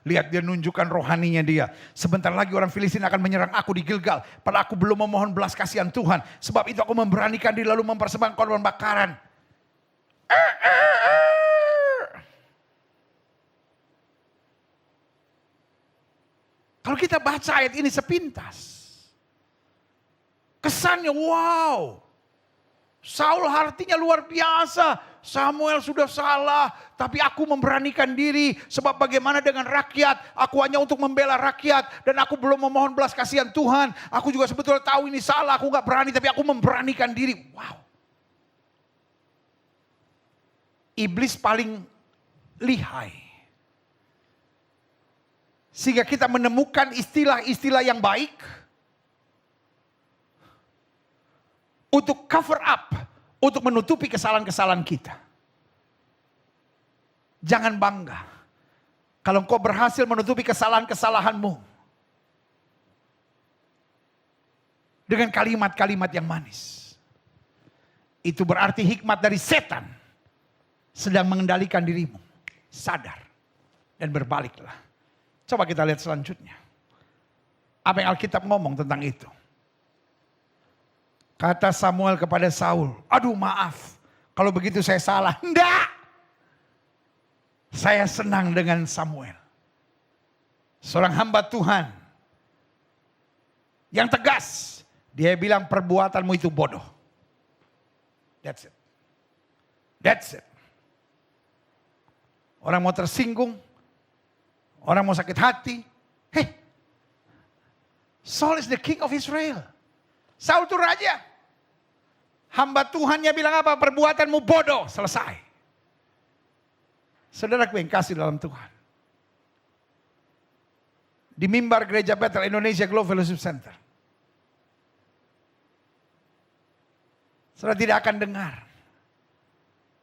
Lihat dia nunjukkan rohaninya dia. Sebentar lagi orang Filistin akan menyerang aku di Gilgal. Padahal aku belum memohon belas kasihan Tuhan. Sebab itu aku memberanikan diri lalu mempersembahkan korban bakaran. Kalau kita baca ayat ini sepintas. Kesannya wow. Saul artinya luar biasa. Samuel sudah salah, tapi aku memberanikan diri. Sebab bagaimana dengan rakyat? Aku hanya untuk membela rakyat. Dan aku belum memohon belas kasihan Tuhan. Aku juga sebetulnya tahu ini salah, aku gak berani. Tapi aku memberanikan diri. Wow. Iblis paling lihai. Sehingga kita menemukan istilah-istilah yang baik. Untuk cover up. Untuk menutupi kesalahan-kesalahan kita. Jangan bangga. Kalau engkau berhasil menutupi kesalahan-kesalahanmu. Dengan kalimat-kalimat yang manis. Itu berarti hikmat dari setan. Sedang mengendalikan dirimu. Sadar. Dan berbaliklah. Coba kita lihat selanjutnya. Apa yang Alkitab ngomong tentang itu. Kata Samuel kepada Saul, aduh maaf, kalau begitu saya salah. Enggak, saya senang dengan Samuel. Seorang hamba Tuhan. Yang tegas, dia bilang perbuatanmu itu bodoh. That's it. That's it. Orang mau tersinggung, orang mau sakit hati. Hey, Saul is the king of Israel. Saul itu raja. Hamba Tuhannya bilang apa? Perbuatanmu bodoh. Selesai. Saudaraku yang kasih dalam Tuhan. Di mimbar Gereja Bethel Indonesia Globe Fellowship Center. Saudara tidak akan dengar.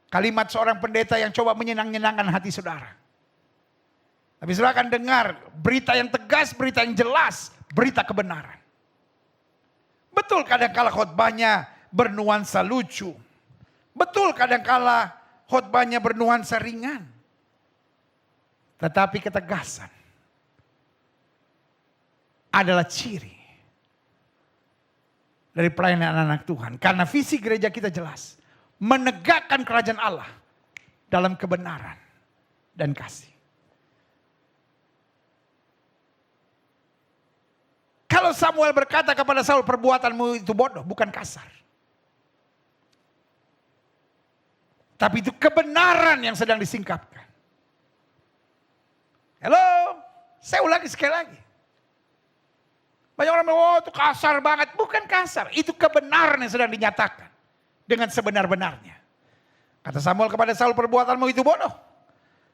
Kalimat seorang pendeta yang coba menyenang-nyenangkan hati saudara. Tapi saudara akan dengar berita yang tegas, berita yang jelas, berita kebenaran. Betul kadang-kala khotbahnya bernuansa lucu. Betul kadang-kala khotbahnya bernuansa ringan. Tetapi ketegasan adalah ciri dari pelayanan anak-anak Tuhan. Karena visi gereja kita jelas. Menegakkan kerajaan Allah dalam kebenaran dan kasih. Kalau Samuel berkata kepada Saul, perbuatanmu itu bodoh, bukan kasar. Tapi itu kebenaran yang sedang disingkapkan. Halo, saya ulangi sekali lagi. Banyak orang bilang, oh itu kasar banget. Bukan kasar, itu kebenaran yang sedang dinyatakan. Dengan sebenar-benarnya. Kata Samuel kepada Saul, perbuatanmu itu bodoh.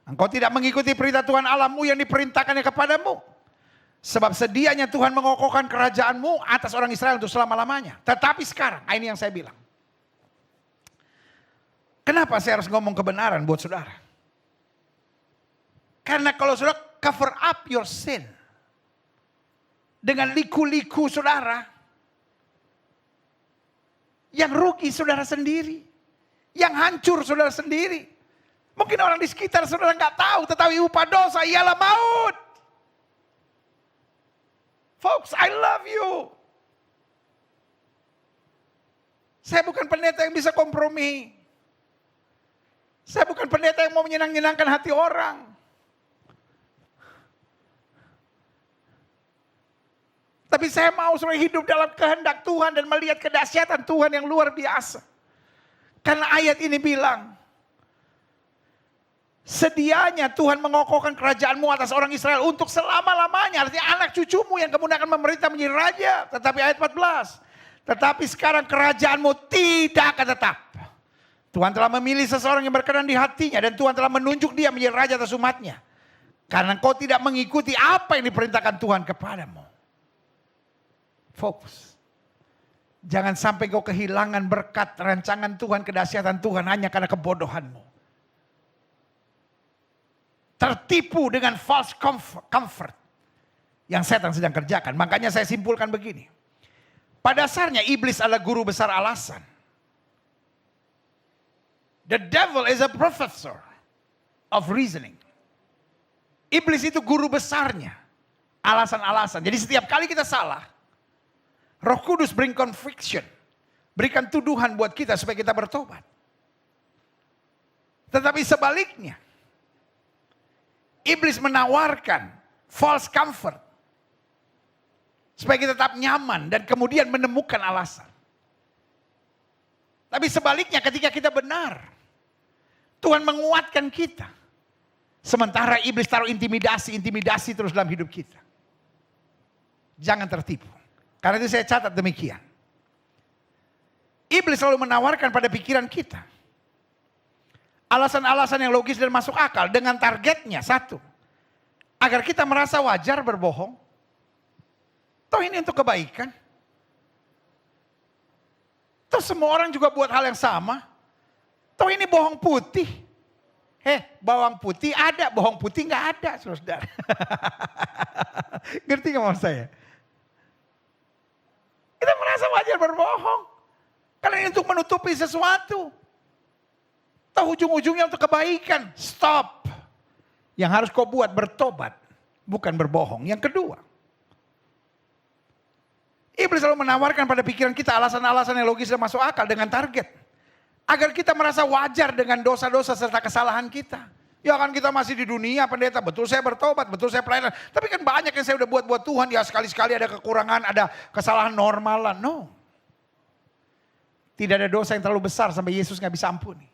Engkau tidak mengikuti perintah Tuhan Allahmu yang diperintahkannya kepadamu. Sebab sedianya Tuhan mengokohkan kerajaanmu atas orang Israel untuk selama-lamanya. Tetapi sekarang, ini yang saya bilang. Kenapa saya harus ngomong kebenaran buat saudara? Karena kalau saudara cover up your sin. Dengan liku-liku saudara. Yang rugi saudara sendiri. Yang hancur saudara sendiri. Mungkin orang di sekitar saudara nggak tahu. Tetapi upah dosa ialah maut. Folks, I love you. Saya bukan pendeta yang bisa kompromi. Saya bukan pendeta yang mau menyenang-nyenangkan hati orang. Tapi saya mau saudara hidup dalam kehendak Tuhan dan melihat kedahsyatan Tuhan yang luar biasa. Karena ayat ini bilang, sedianya Tuhan mengokohkan kerajaanmu atas orang Israel untuk selama-lamanya. Artinya anak cucumu yang kemudian akan memerintah menjadi raja. Tetapi ayat 14. Tetapi sekarang kerajaanmu tidak akan tetap. Tuhan telah memilih seseorang yang berkenan di hatinya. Dan Tuhan telah menunjuk dia menjadi raja atas umatnya. Karena kau tidak mengikuti apa yang diperintahkan Tuhan kepadamu. Fokus. Jangan sampai kau kehilangan berkat rancangan Tuhan, kedahsyatan Tuhan hanya karena kebodohanmu. Tertipu dengan false comfort yang setan sedang kerjakan. Makanya saya simpulkan begini. Pada dasarnya iblis adalah guru besar alasan. The devil is a professor of reasoning. Iblis itu guru besarnya. Alasan-alasan. Jadi setiap kali kita salah, Roh Kudus bring conviction. Berikan tuduhan buat kita supaya kita bertobat. Tetapi sebaliknya, iblis menawarkan false comfort. Supaya kita tetap nyaman dan kemudian menemukan alasan. Tapi sebaliknya ketika kita benar, Tuhan menguatkan kita. Sementara iblis taruh intimidasi terus dalam hidup kita. Jangan tertipu. Karena itu saya catat demikian. Iblis selalu menawarkan pada pikiran kita alasan-alasan yang logis dan masuk akal dengan targetnya satu. Agar kita merasa wajar berbohong. Toh ini untuk kebaikan. Toh semua orang juga buat hal yang sama. Toh ini bohong putih. Bawang putih ada, bohong putih nggak ada, saudara. Ngerti nggak maksud saya? Kita merasa wajar berbohong. Karena ini untuk menutupi sesuatu. Toh ujung-ujungnya untuk kebaikan. Stop. Yang harus kau buat bertobat. Bukan berbohong. Yang kedua. Iblis selalu menawarkan pada pikiran kita alasan-alasan yang logis dan masuk akal dengan target. Agar kita merasa wajar dengan dosa-dosa serta kesalahan kita. Ya kan kita masih di dunia pendeta, betul saya bertobat, betul saya pelayanan. Tapi kan banyak yang saya udah buat Tuhan, ya sekali-sekali ada kekurangan, ada kesalahan normalan. No. Tidak ada dosa yang terlalu besar sampai Yesus gak bisa ampuni.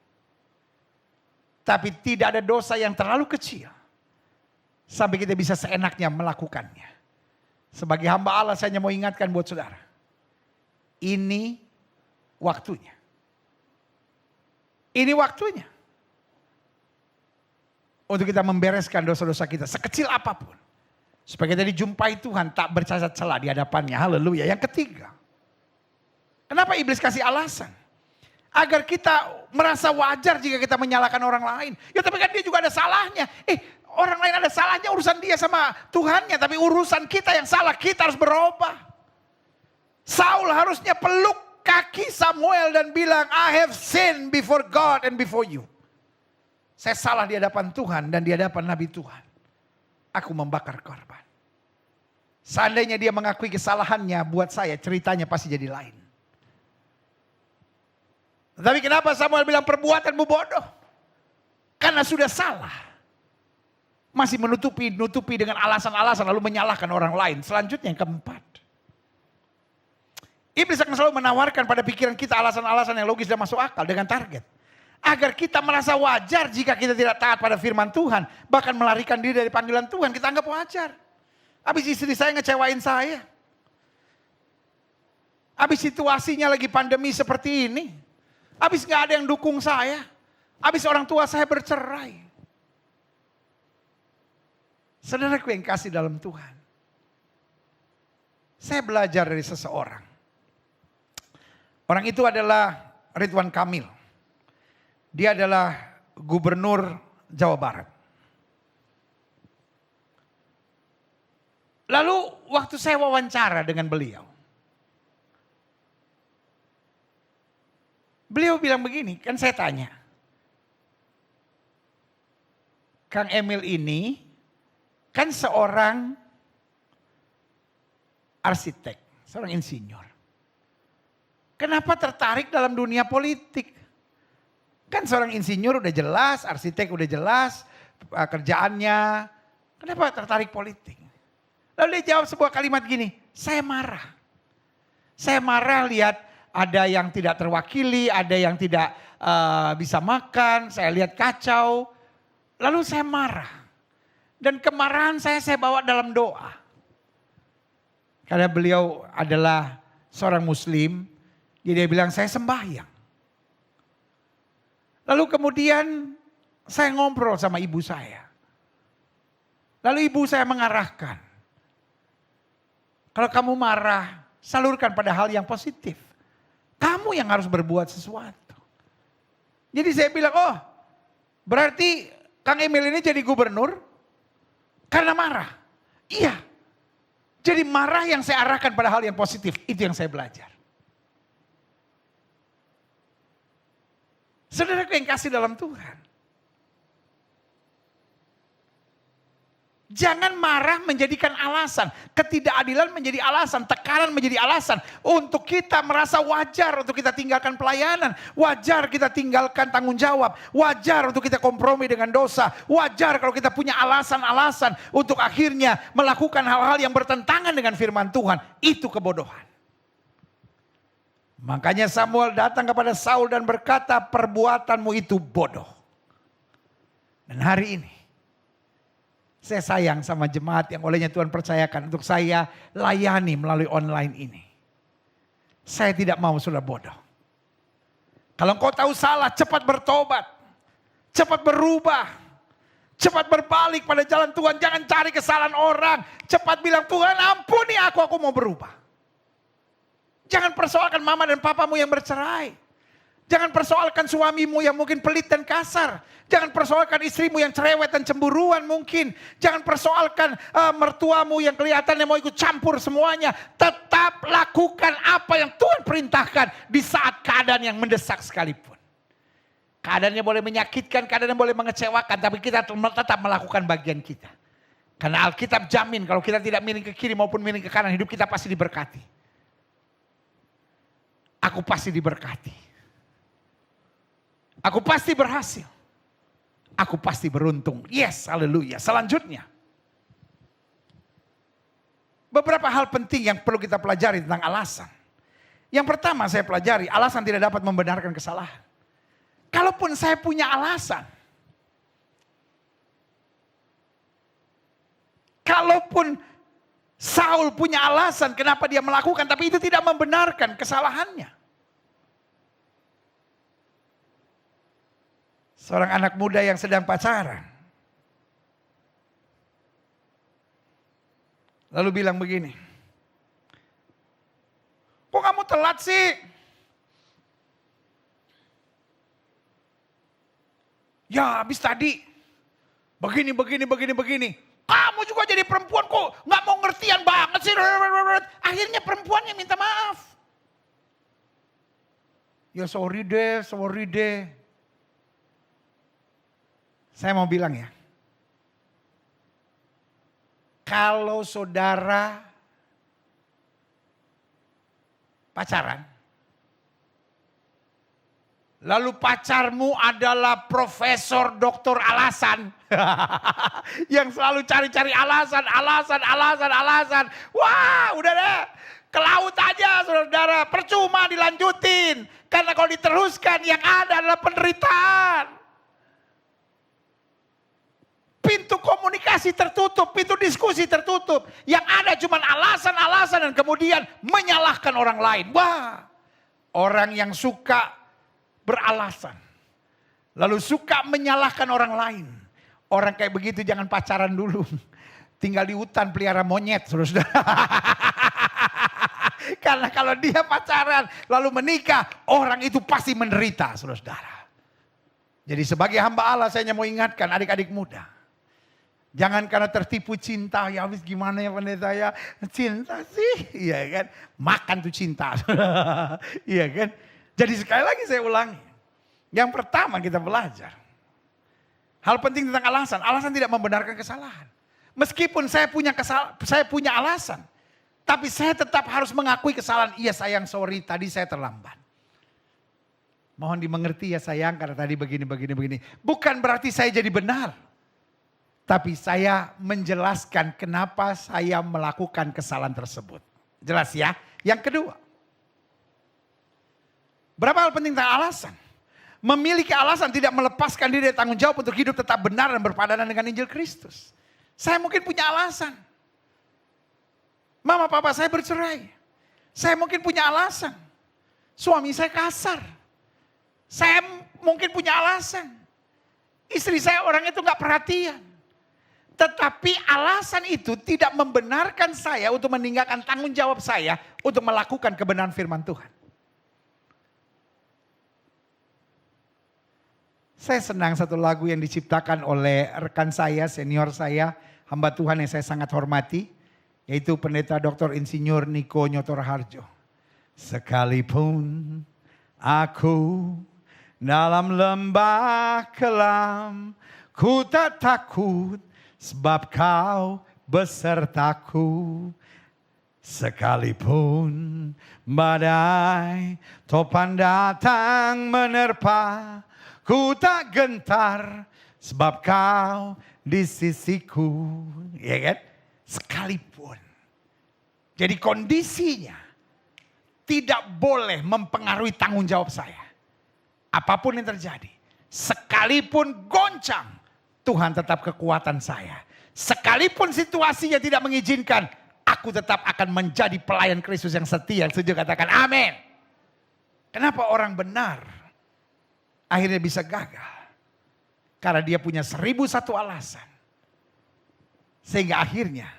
Tapi tidak ada dosa yang terlalu kecil sampai kita bisa seenaknya melakukannya. Sebagai hamba Allah saya hanya mau ingatkan buat saudara. Ini waktunya. Ini waktunya. Untuk kita membereskan dosa-dosa kita sekecil apapun. Supaya kita dijumpai Tuhan tak bercacat celah di hadapannya. Haleluya. Yang ketiga. Kenapa iblis kasih alasan? Agar kita merasa wajar jika kita menyalahkan orang lain. Ya tapi kan dia juga ada salahnya. Orang lain ada salahnya urusan dia sama Tuhannya. Tapi urusan kita yang salah kita harus berubah. Saul harusnya peluk kaki Samuel dan bilang, I have sinned before God and before you. Saya salah di hadapan Tuhan dan di hadapan Nabi Tuhan. Aku membakar korban. Seandainya dia mengakui kesalahannya, buat saya ceritanya pasti jadi lain. Tapi kenapa Samuel bilang perbuatanmu bodoh? Karena sudah salah. Masih menutupi dengan alasan-alasan lalu menyalahkan orang lain. Selanjutnya yang keempat. Iblis akan selalu menawarkan pada pikiran kita alasan-alasan yang logis dan masuk akal dengan target. Agar kita merasa wajar jika kita tidak taat pada firman Tuhan. Bahkan melarikan diri dari panggilan Tuhan. Kita anggap wajar. Habis istri saya ngecewain saya. Habis situasinya lagi pandemi seperti ini. Habis gak ada yang dukung saya. Habis orang tua saya bercerai. Saudaraku yang kasih dalam Tuhan. Saya belajar dari seseorang. Orang itu adalah Ridwan Kamil. Dia adalah gubernur Jawa Barat. Lalu waktu saya wawancara dengan beliau. Beliau bilang begini, kan saya tanya. Kang Emil ini kan seorang arsitek, seorang insinyur. Kenapa tertarik dalam dunia politik? Kan seorang insinyur udah jelas, arsitek udah jelas kerjaannya. Kenapa tertarik politik? Lalu dia jawab sebuah kalimat gini, saya marah. Saya marah lihat ada yang tidak terwakili, ada yang tidak bisa makan, saya lihat kacau. Lalu saya marah. Dan kemarahan saya bawa dalam doa. Karena beliau adalah seorang muslim, dia bilang saya sembahyang. Lalu kemudian saya ngobrol sama ibu saya. Lalu ibu saya mengarahkan. Kalau kamu marah, salurkan pada hal yang positif. Kamu yang harus berbuat sesuatu. Jadi saya bilang, oh berarti Kang Emil ini jadi gubernur karena marah. Iya. Jadi marah yang saya arahkan pada hal yang positif. Itu yang saya belajar. Saudaraku yang kasih dalam Tuhan. Jangan marah menjadikan alasan. Ketidakadilan menjadi alasan. Tekanan menjadi alasan. Untuk kita merasa wajar untuk kita tinggalkan pelayanan. Wajar kita tinggalkan tanggung jawab. Wajar untuk kita kompromi dengan dosa. Wajar kalau kita punya alasan-alasan untuk akhirnya melakukan hal-hal yang bertentangan dengan firman Tuhan. Itu kebodohan. Makanya Samuel datang kepada Saul dan berkata, perbuatanmu itu bodoh. Dan hari ini saya sayang sama jemaat yang olehnya Tuhan percayakan untuk saya layani melalui online ini. Saya tidak mau sudah bodoh. Kalau engkau tahu salah, cepat bertobat. Cepat berubah. Cepat berbalik pada jalan Tuhan. Jangan cari kesalahan orang. Cepat bilang, Tuhan ampuni aku mau berubah. Jangan persoalkan mama dan papamu yang bercerai. Jangan persoalkan suamimu yang mungkin pelit dan kasar. Jangan persoalkan istrimu yang cerewet dan cemburuan mungkin. Jangan persoalkan mertuamu yang kelihatannya mau ikut campur semuanya. Tetap lakukan apa yang Tuhan perintahkan di saat keadaan yang mendesak sekalipun. Keadaannya boleh menyakitkan, keadaannya boleh mengecewakan. Tapi kita tetap melakukan bagian kita. Karena Alkitab jamin kalau kita tidak miring ke kiri maupun miring ke kanan, hidup kita pasti diberkati. Aku pasti diberkati. Aku pasti berhasil. Aku pasti beruntung. Yes, haleluya. Selanjutnya. Beberapa hal penting yang perlu kita pelajari tentang alasan. Yang pertama saya pelajari, alasan tidak dapat membenarkan kesalahan. Kalaupun saya punya alasan. Kalaupun Saul punya alasan kenapa dia melakukan, tapi itu tidak membenarkan kesalahannya. Seorang anak muda yang sedang pacaran. Lalu bilang begini. Kok kamu telat sih? Ya habis tadi. Begini. Kamu juga jadi perempuan kok gak mau ngertian banget sih. Akhirnya perempuannya minta maaf. Ya sorry deh. Saya mau bilang ya. Kalau saudara pacaran. Lalu pacarmu adalah profesor doktor alasan. Yang selalu cari-cari alasan. Wah udah deh. Ke laut aja saudara. Percuma dilanjutin. Karena kalau diteruskan yang ada adalah penderitaan. Pintu komunikasi tertutup. Pintu diskusi tertutup. Yang ada cuma alasan-alasan dan kemudian menyalahkan orang lain. Wah. Orang yang suka beralasan. Lalu suka menyalahkan orang lain. Orang kayak begitu jangan pacaran dulu. Tinggal di hutan pelihara monyet. Saudara. Karena kalau dia pacaran lalu menikah. Orang itu pasti menderita saudara. Jadi sebagai hamba Allah saya hanya mau ingatkan adik-adik muda. Jangan karena tertipu cinta. Ya habis gimana ya pendeta ya. Cinta sih. Iya kan. Makan tuh cinta. Iya kan. Jadi sekali lagi saya ulangi. Yang pertama kita belajar. Hal penting tentang alasan. Alasan tidak membenarkan kesalahan. Meskipun saya punya alasan. Tapi saya tetap harus mengakui kesalahan. Iya sayang sorry tadi saya terlambat. Mohon dimengerti ya sayang karena tadi begini. Bukan berarti saya jadi benar. Tapi saya menjelaskan kenapa saya melakukan kesalahan tersebut. Jelas ya? Yang kedua, berapa hal penting tentang alasan? Memiliki alasan tidak melepaskan diri dari tanggung jawab untuk hidup tetap benar dan berpadanan dengan Injil Kristus. Saya mungkin punya alasan. Mama papa saya bercerai. Saya mungkin punya alasan. Suami saya kasar. Saya mungkin punya alasan. Istri saya orang itu gak perhatian. Tetapi alasan itu tidak membenarkan saya untuk meninggalkan tanggung jawab saya untuk melakukan kebenaran firman Tuhan. Saya senang satu lagu yang diciptakan oleh rekan saya, senior saya, hamba Tuhan yang saya sangat hormati, yaitu Pendeta Dr. Insinyur Niko Nyoto Raharjo. Sekalipun aku dalam lembah kelam, ku tak takut sebab kau besertaku. Sekalipun badai topan datang menerpa, ku tak gentar sebab kau di sisiku. Ya kan? Sekalipun. Jadi kondisinya tidak boleh mempengaruhi tanggung jawab saya. Apapun yang terjadi. Sekalipun goncang, Tuhan tetap kekuatan saya. Sekalipun situasinya tidak mengizinkan, aku tetap akan menjadi pelayan Kristus yang setia. Setuju katakan amin. Kenapa orang benar akhirnya bisa gagal? Karena dia punya 1001 alasan. Sehingga akhirnya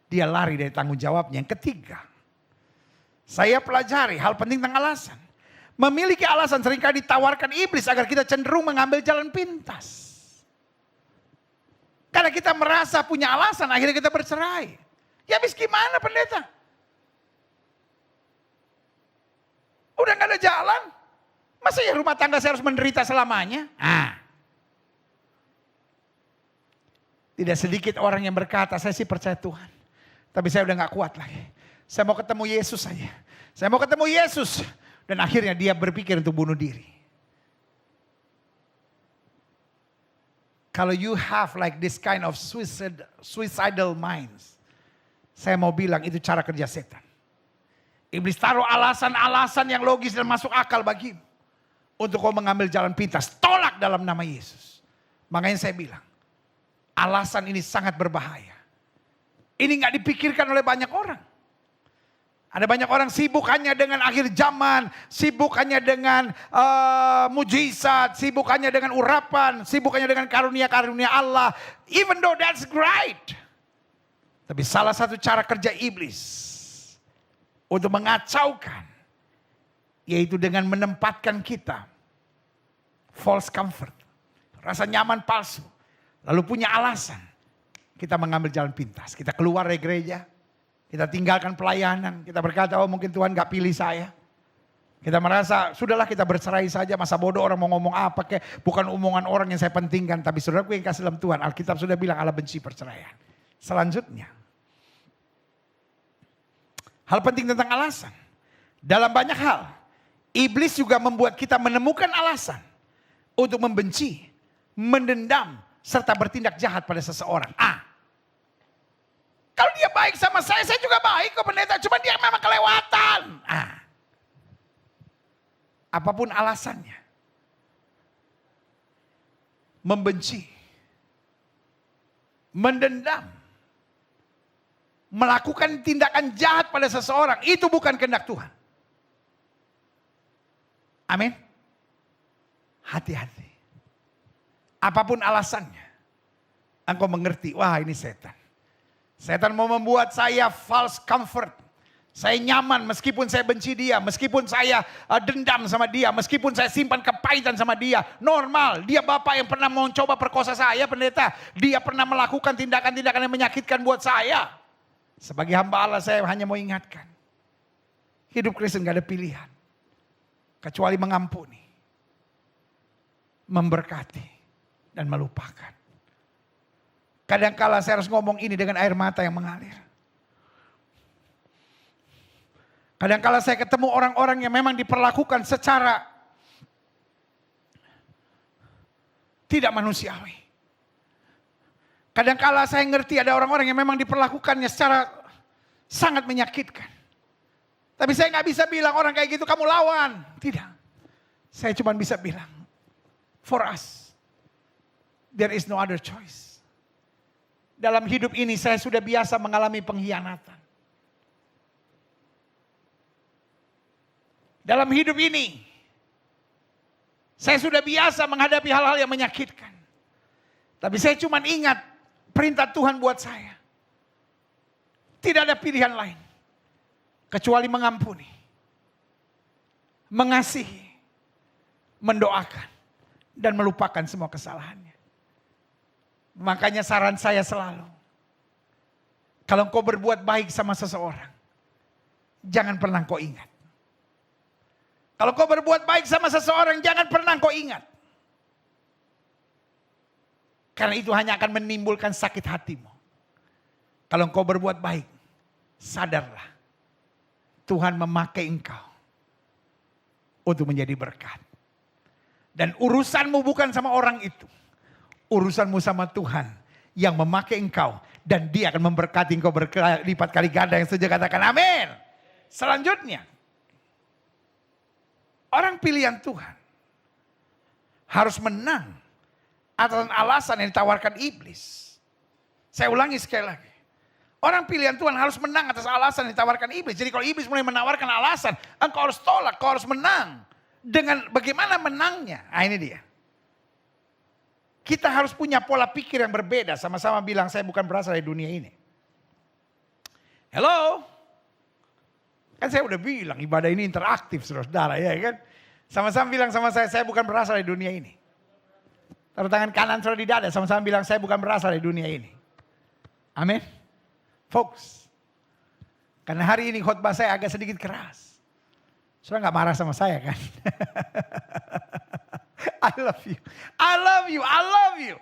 dia lari dari tanggung jawabnya. Yang ketiga, saya pelajari hal penting tentang alasan. Memiliki alasan seringkali ditawarkan iblis agar kita cenderung mengambil jalan pintas. Karena kita merasa punya alasan, akhirnya kita bercerai. Ya habis gimana pendeta? Udah gak ada jalan. Masa ya rumah tangga saya harus menderita selamanya? Tidak sedikit orang yang berkata, saya sih percaya Tuhan. Tapi saya udah gak kuat lagi. Saya mau ketemu Yesus saja. Saya mau ketemu Yesus. Dan akhirnya dia berpikir untuk bunuh diri. Kalau you have like this kind of suicidal minds, saya mau bilang itu cara kerja setan. Iblis taruh alasan-alasan yang logis dan masuk akal bagimu untuk kau mengambil jalan pintas. Tolak dalam nama Yesus. Makanya saya bilang, alasan ini sangat berbahaya. Ini gak dipikirkan oleh banyak orang. Ada banyak orang sibuk hanya dengan akhir zaman, sibuk hanya dengan mujizat, sibuk hanya dengan urapan, sibuk hanya dengan karunia-karunia Allah. Even though that's great. Tapi salah satu cara kerja iblis untuk mengacaukan, yaitu dengan menempatkan kita false comfort, rasa nyaman palsu, lalu punya alasan kita mengambil jalan pintas. Kita keluar dari gereja. Kita tinggalkan pelayanan, kita berkata, oh mungkin Tuhan gak pilih saya. Kita merasa, sudahlah kita bercerai saja, masa bodoh orang mau ngomong apa, kayak bukan omongan orang yang saya pentingkan. Tapi saudaraku yang kasih dalam Tuhan, Alkitab sudah bilang Allah benci perceraian. Selanjutnya, hal penting tentang alasan. Dalam banyak hal, iblis juga membuat kita menemukan alasan untuk membenci, mendendam, serta bertindak jahat pada seseorang. Kalau dia baik sama saya juga baik kok pendeta. Cuma dia memang kelewatan. Apapun alasannya. Membenci. Mendendam. Melakukan tindakan jahat pada seseorang. Itu bukan kehendak Tuhan. Amin. Hati-hati. Apapun alasannya. Engkau mengerti, wah ini setan. Setan mau membuat saya false comfort. Saya nyaman meskipun saya benci dia. Meskipun saya dendam sama dia. Meskipun saya simpan kepahitan sama dia. Normal. Dia bapak yang pernah mau coba perkosa saya pendeta. Dia pernah melakukan tindakan-tindakan yang menyakitkan buat saya. Sebagai hamba Allah saya hanya mau ingatkan. Hidup Kristen gak ada pilihan. Kecuali mengampuni. Memberkati. Dan melupakan. Kadangkala saya harus ngomong ini dengan air mata yang mengalir. Kadangkala saya ketemu orang-orang yang memang diperlakukan secara tidak manusiawi. Kadangkala saya ngerti ada orang-orang yang memang diperlakukannya secara sangat menyakitkan. Tapi saya nggak bisa bilang orang kayak gitu kamu lawan. Tidak. Saya cuma bisa bilang, for us, there is no other choice. Dalam hidup ini saya sudah biasa mengalami pengkhianatan. Dalam hidup ini, saya sudah biasa menghadapi hal-hal yang menyakitkan. Tapi saya cuma ingat perintah Tuhan buat saya. Tidak ada pilihan lain. Kecuali mengampuni. Mengasihi. Mendoakan. Dan melupakan semua kesalahannya. Makanya saran saya selalu. Kalau kau berbuat baik sama seseorang. Jangan pernah kau ingat. Kalau kau berbuat baik sama seseorang, jangan pernah kau ingat. Karena itu hanya akan menimbulkan sakit hatimu. Kalau engkau berbuat baik, sadarlah. Tuhan memakai engkau untuk menjadi berkat. Dan urusanmu bukan sama orang itu. Urusanmu sama Tuhan yang memakai engkau. Dan dia akan memberkati engkau berlipat kali ganda, yang setuju katakan amin. Selanjutnya. Orang pilihan Tuhan harus menang atas alasan yang ditawarkan iblis. Saya ulangi sekali lagi. Orang pilihan Tuhan harus menang atas alasan yang ditawarkan iblis. Jadi kalau iblis mulai menawarkan alasan, engkau harus tolak, engkau harus menang. Dengan bagaimana menangnya? Nah ini dia. Kita harus punya pola pikir yang berbeda. Sama-sama bilang saya bukan berasal dari dunia ini. Hello? Kan saya udah bilang ibadah ini interaktif saudara ya kan. Sama-sama bilang sama saya bukan berasal dari dunia ini. Taruh tangan kanan saudara di dada, sama-sama bilang saya bukan berasal dari dunia ini. Amin. Folks. Karena hari ini khotbah saya agak sedikit keras. Saudara gak marah sama saya kan? I love you. I love you. I love you.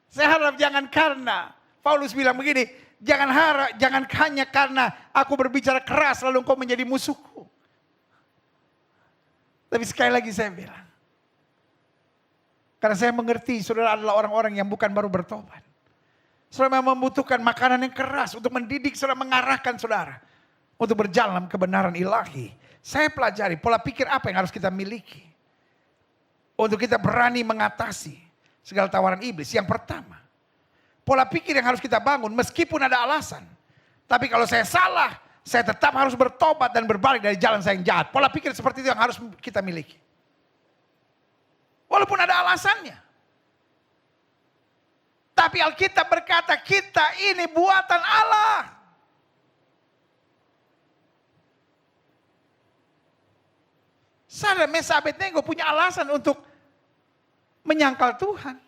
Saya harap jangan karena Paulus bilang begini, jangan hanya karena aku berbicara keras lalu engkau menjadi musuhku. Tapi sekali lagi saya bilang, karena saya mengerti saudara adalah orang-orang yang bukan baru bertobat. Saudara memang membutuhkan makanan yang keras untuk mendidik saudara, mengarahkan saudara untuk berjalan dalam kebenaran ilahi. Saya pelajari pola pikir apa yang harus kita miliki untuk kita berani mengatasi segala tawaran iblis. Yang pertama, pola pikir yang harus kita bangun meskipun ada alasan. Tapi kalau saya salah, saya tetap harus bertobat dan berbalik dari jalan saya yang jahat. Pola pikir seperti itu yang harus kita miliki. Walaupun ada alasannya. Tapi Alkitab berkata kita ini buatan Allah. Sadar Mesa Abednego punya alasan untuk menyangkal Tuhan.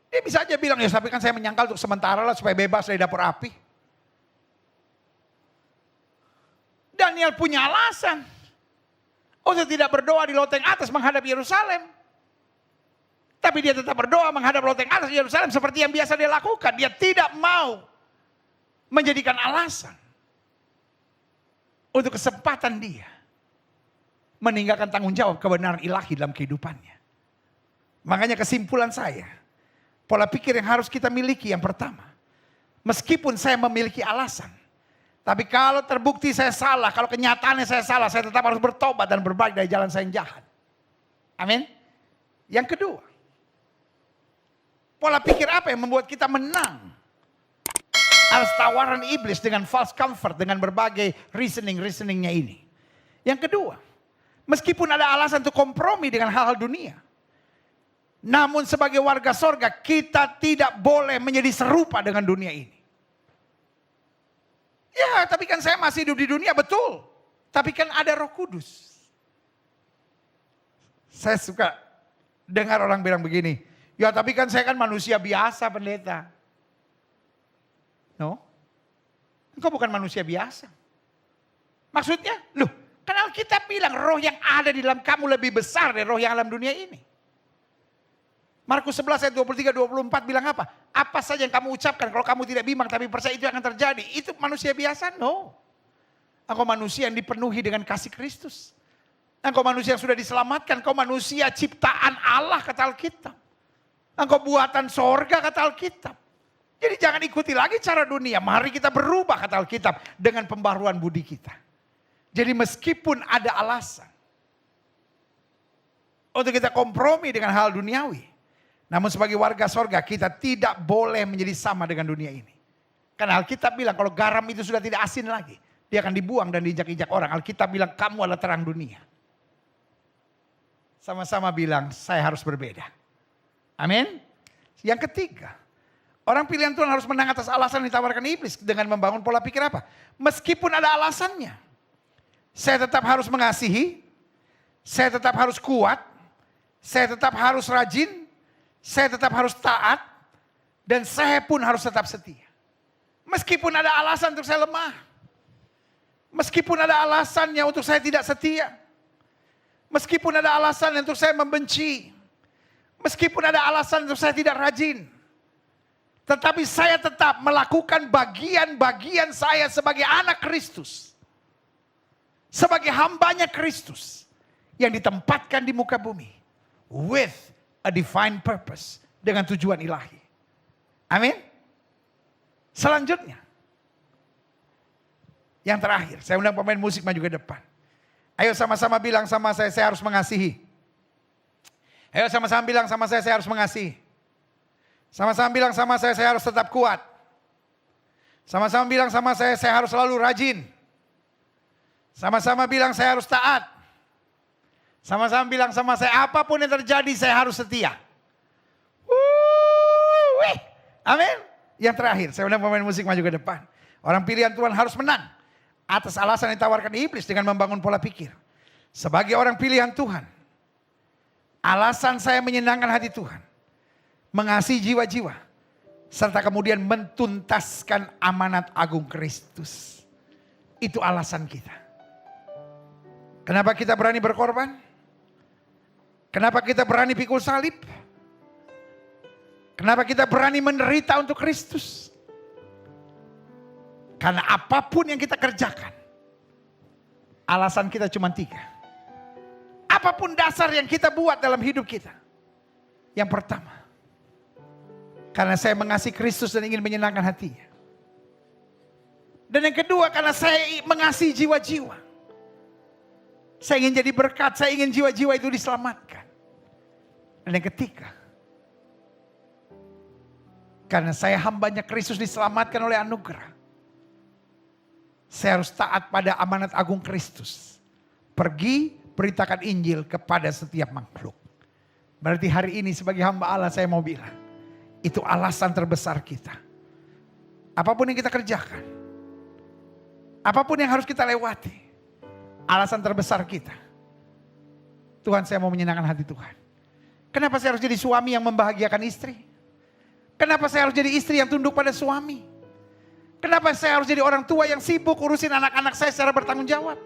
Dia bisa aja bilang, ya tapi kan saya menyangkal untuk sementara lah supaya bebas dari dapur api. Daniel punya alasan untuk tidak berdoa di loteng atas menghadap Yerusalem. Tapi dia tetap berdoa menghadap loteng atas Yerusalem seperti yang biasa dia lakukan. Dia tidak mau menjadikan alasan untuk kesempatan dia meninggalkan tanggung jawab kebenaran ilahi dalam kehidupannya. Makanya kesimpulan saya, pola pikir yang harus kita miliki yang pertama, meskipun saya memiliki alasan, tapi kalau terbukti saya salah, kalau kenyataannya saya salah, saya tetap harus bertobat dan berbalik dari jalan saya yang jahat. Amin. Yang kedua, pola pikir apa yang membuat kita menang atas tawaran iblis dengan false comfort, dengan berbagai reasoningnya ini. Yang kedua, meskipun ada alasan untuk kompromi dengan hal-hal dunia, namun sebagai warga sorga kita tidak boleh menjadi serupa dengan dunia ini. Ya, tapi kan saya masih hidup di dunia, betul. Tapi kan ada Roh Kudus. Saya suka dengar orang bilang begini, ya tapi kan saya kan manusia biasa pendeta. No, engkau bukan manusia biasa. Maksudnya, loh, kan Alkitab bilang roh yang ada di dalam kamu lebih besar dari roh yang dalam dunia ini. Markus 11 ayat 23-24 bilang apa? Apa saja yang kamu ucapkan kalau kamu tidak bimbang tapi percaya itu akan terjadi. Itu manusia biasa? No. Engkau manusia yang dipenuhi dengan kasih Kristus. Engkau manusia yang sudah diselamatkan. Engkau manusia ciptaan Allah kata Alkitab. Engkau buatan sorga kata Alkitab. Jadi jangan ikuti lagi cara dunia. Mari kita berubah kata Alkitab dengan pembaruan budi kita. Jadi meskipun ada alasan untuk kita kompromi dengan hal duniawi. Namun sebagai warga sorga kita tidak boleh menjadi sama dengan dunia ini. Karena Alkitab bilang kalau garam itu sudah tidak asin lagi. Dia akan dibuang dan diinjak-injak orang. Alkitab bilang kamu adalah terang dunia. Sama-sama bilang saya harus berbeda. Amin. Yang ketiga, orang pilihan Tuhan harus menang atas alasan yang ditawarkan iblis dengan membangun pola pikir apa? Meskipun ada alasannya. Saya tetap harus mengasihi, saya tetap harus kuat, saya tetap harus rajin, saya tetap harus taat, dan saya pun harus tetap setia. Meskipun ada alasan untuk saya lemah. Meskipun ada alasannya untuk saya tidak setia. Meskipun ada alasan untuk saya membenci. Meskipun ada alasan untuk saya tidak rajin. Tetapi saya tetap melakukan bagian-bagian saya sebagai anak Kristus. Sebagai hambanya Kristus. Yang ditempatkan di muka bumi. With a divine purpose. Dengan tujuan ilahi. Amin. Selanjutnya. Yang terakhir. Saya undang pemain musik maju ke depan. Ayo sama-sama bilang sama saya harus mengasihi. Ayo sama-sama bilang sama saya harus mengasihi. Sama-sama bilang sama saya harus tetap kuat. Sama-sama bilang sama saya harus selalu rajin. Sama-sama bilang saya harus taat. Sama-sama bilang sama saya apapun yang terjadi saya harus setia. Amin. Yang terakhir, saya undang pemain musik maju ke depan. Orang pilihan Tuhan harus menang. Atas alasan yang ditawarkan iblis dengan membangun pola pikir. Sebagai orang pilihan Tuhan. Alasan saya menyenangkan hati Tuhan. Mengasihi jiwa-jiwa. Serta kemudian mentuntaskan amanat agung Kristus. Itu alasan kita. Kenapa kita berani berkorban? Kenapa kita berani pikul salib? Kenapa kita berani menderita untuk Kristus? Karena apapun yang kita kerjakan, alasan kita cuma 3. Apapun dasar yang kita buat dalam hidup kita. Yang pertama, karena saya mengasihi Kristus dan ingin menyenangkan hatinya. Dan yang kedua, karena saya mengasihi jiwa-jiwa. Saya ingin jadi berkat, saya ingin jiwa-jiwa itu diselamatkan. Dan yang ketiga, karena saya hambanya Kristus diselamatkan oleh anugerah. Saya harus taat pada amanat agung Kristus. Pergi beritakan Injil kepada setiap makhluk. Berarti hari ini sebagai hamba Allah saya mau bilang. Itu alasan terbesar kita. Apapun yang kita kerjakan. Apapun yang harus kita lewati. Alasan terbesar kita. Tuhan, saya mau menyenangkan hati Tuhan. Kenapa saya harus jadi suami yang membahagiakan istri? Kenapa saya harus jadi istri yang tunduk pada suami? Kenapa saya harus jadi orang tua yang sibuk urusin anak-anak saya secara bertanggung jawab?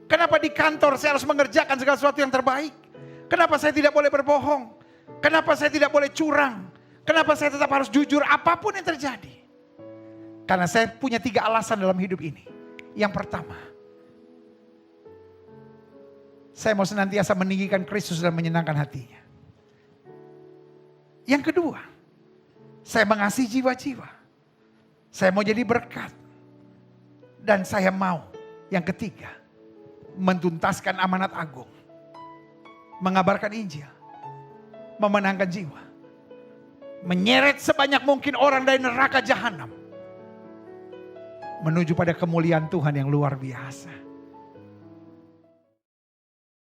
Kenapa di kantor saya harus mengerjakan segala sesuatu yang terbaik? Kenapa saya tidak boleh berbohong? Kenapa saya tidak boleh curang? Kenapa saya tetap harus jujur apapun yang terjadi? Karena saya punya 3 alasan dalam hidup ini. Yang pertama, saya mau senantiasa meninggikan Kristus dan menyenangkan hatinya. Yang kedua, saya mengasihi jiwa-jiwa. Saya mau jadi berkat. Dan saya mau, yang ketiga, mentuntaskan amanat agung. Mengabarkan Injil. Memenangkan jiwa. Menyeret sebanyak mungkin orang dari neraka jahanam. Menuju pada kemuliaan Tuhan yang luar biasa.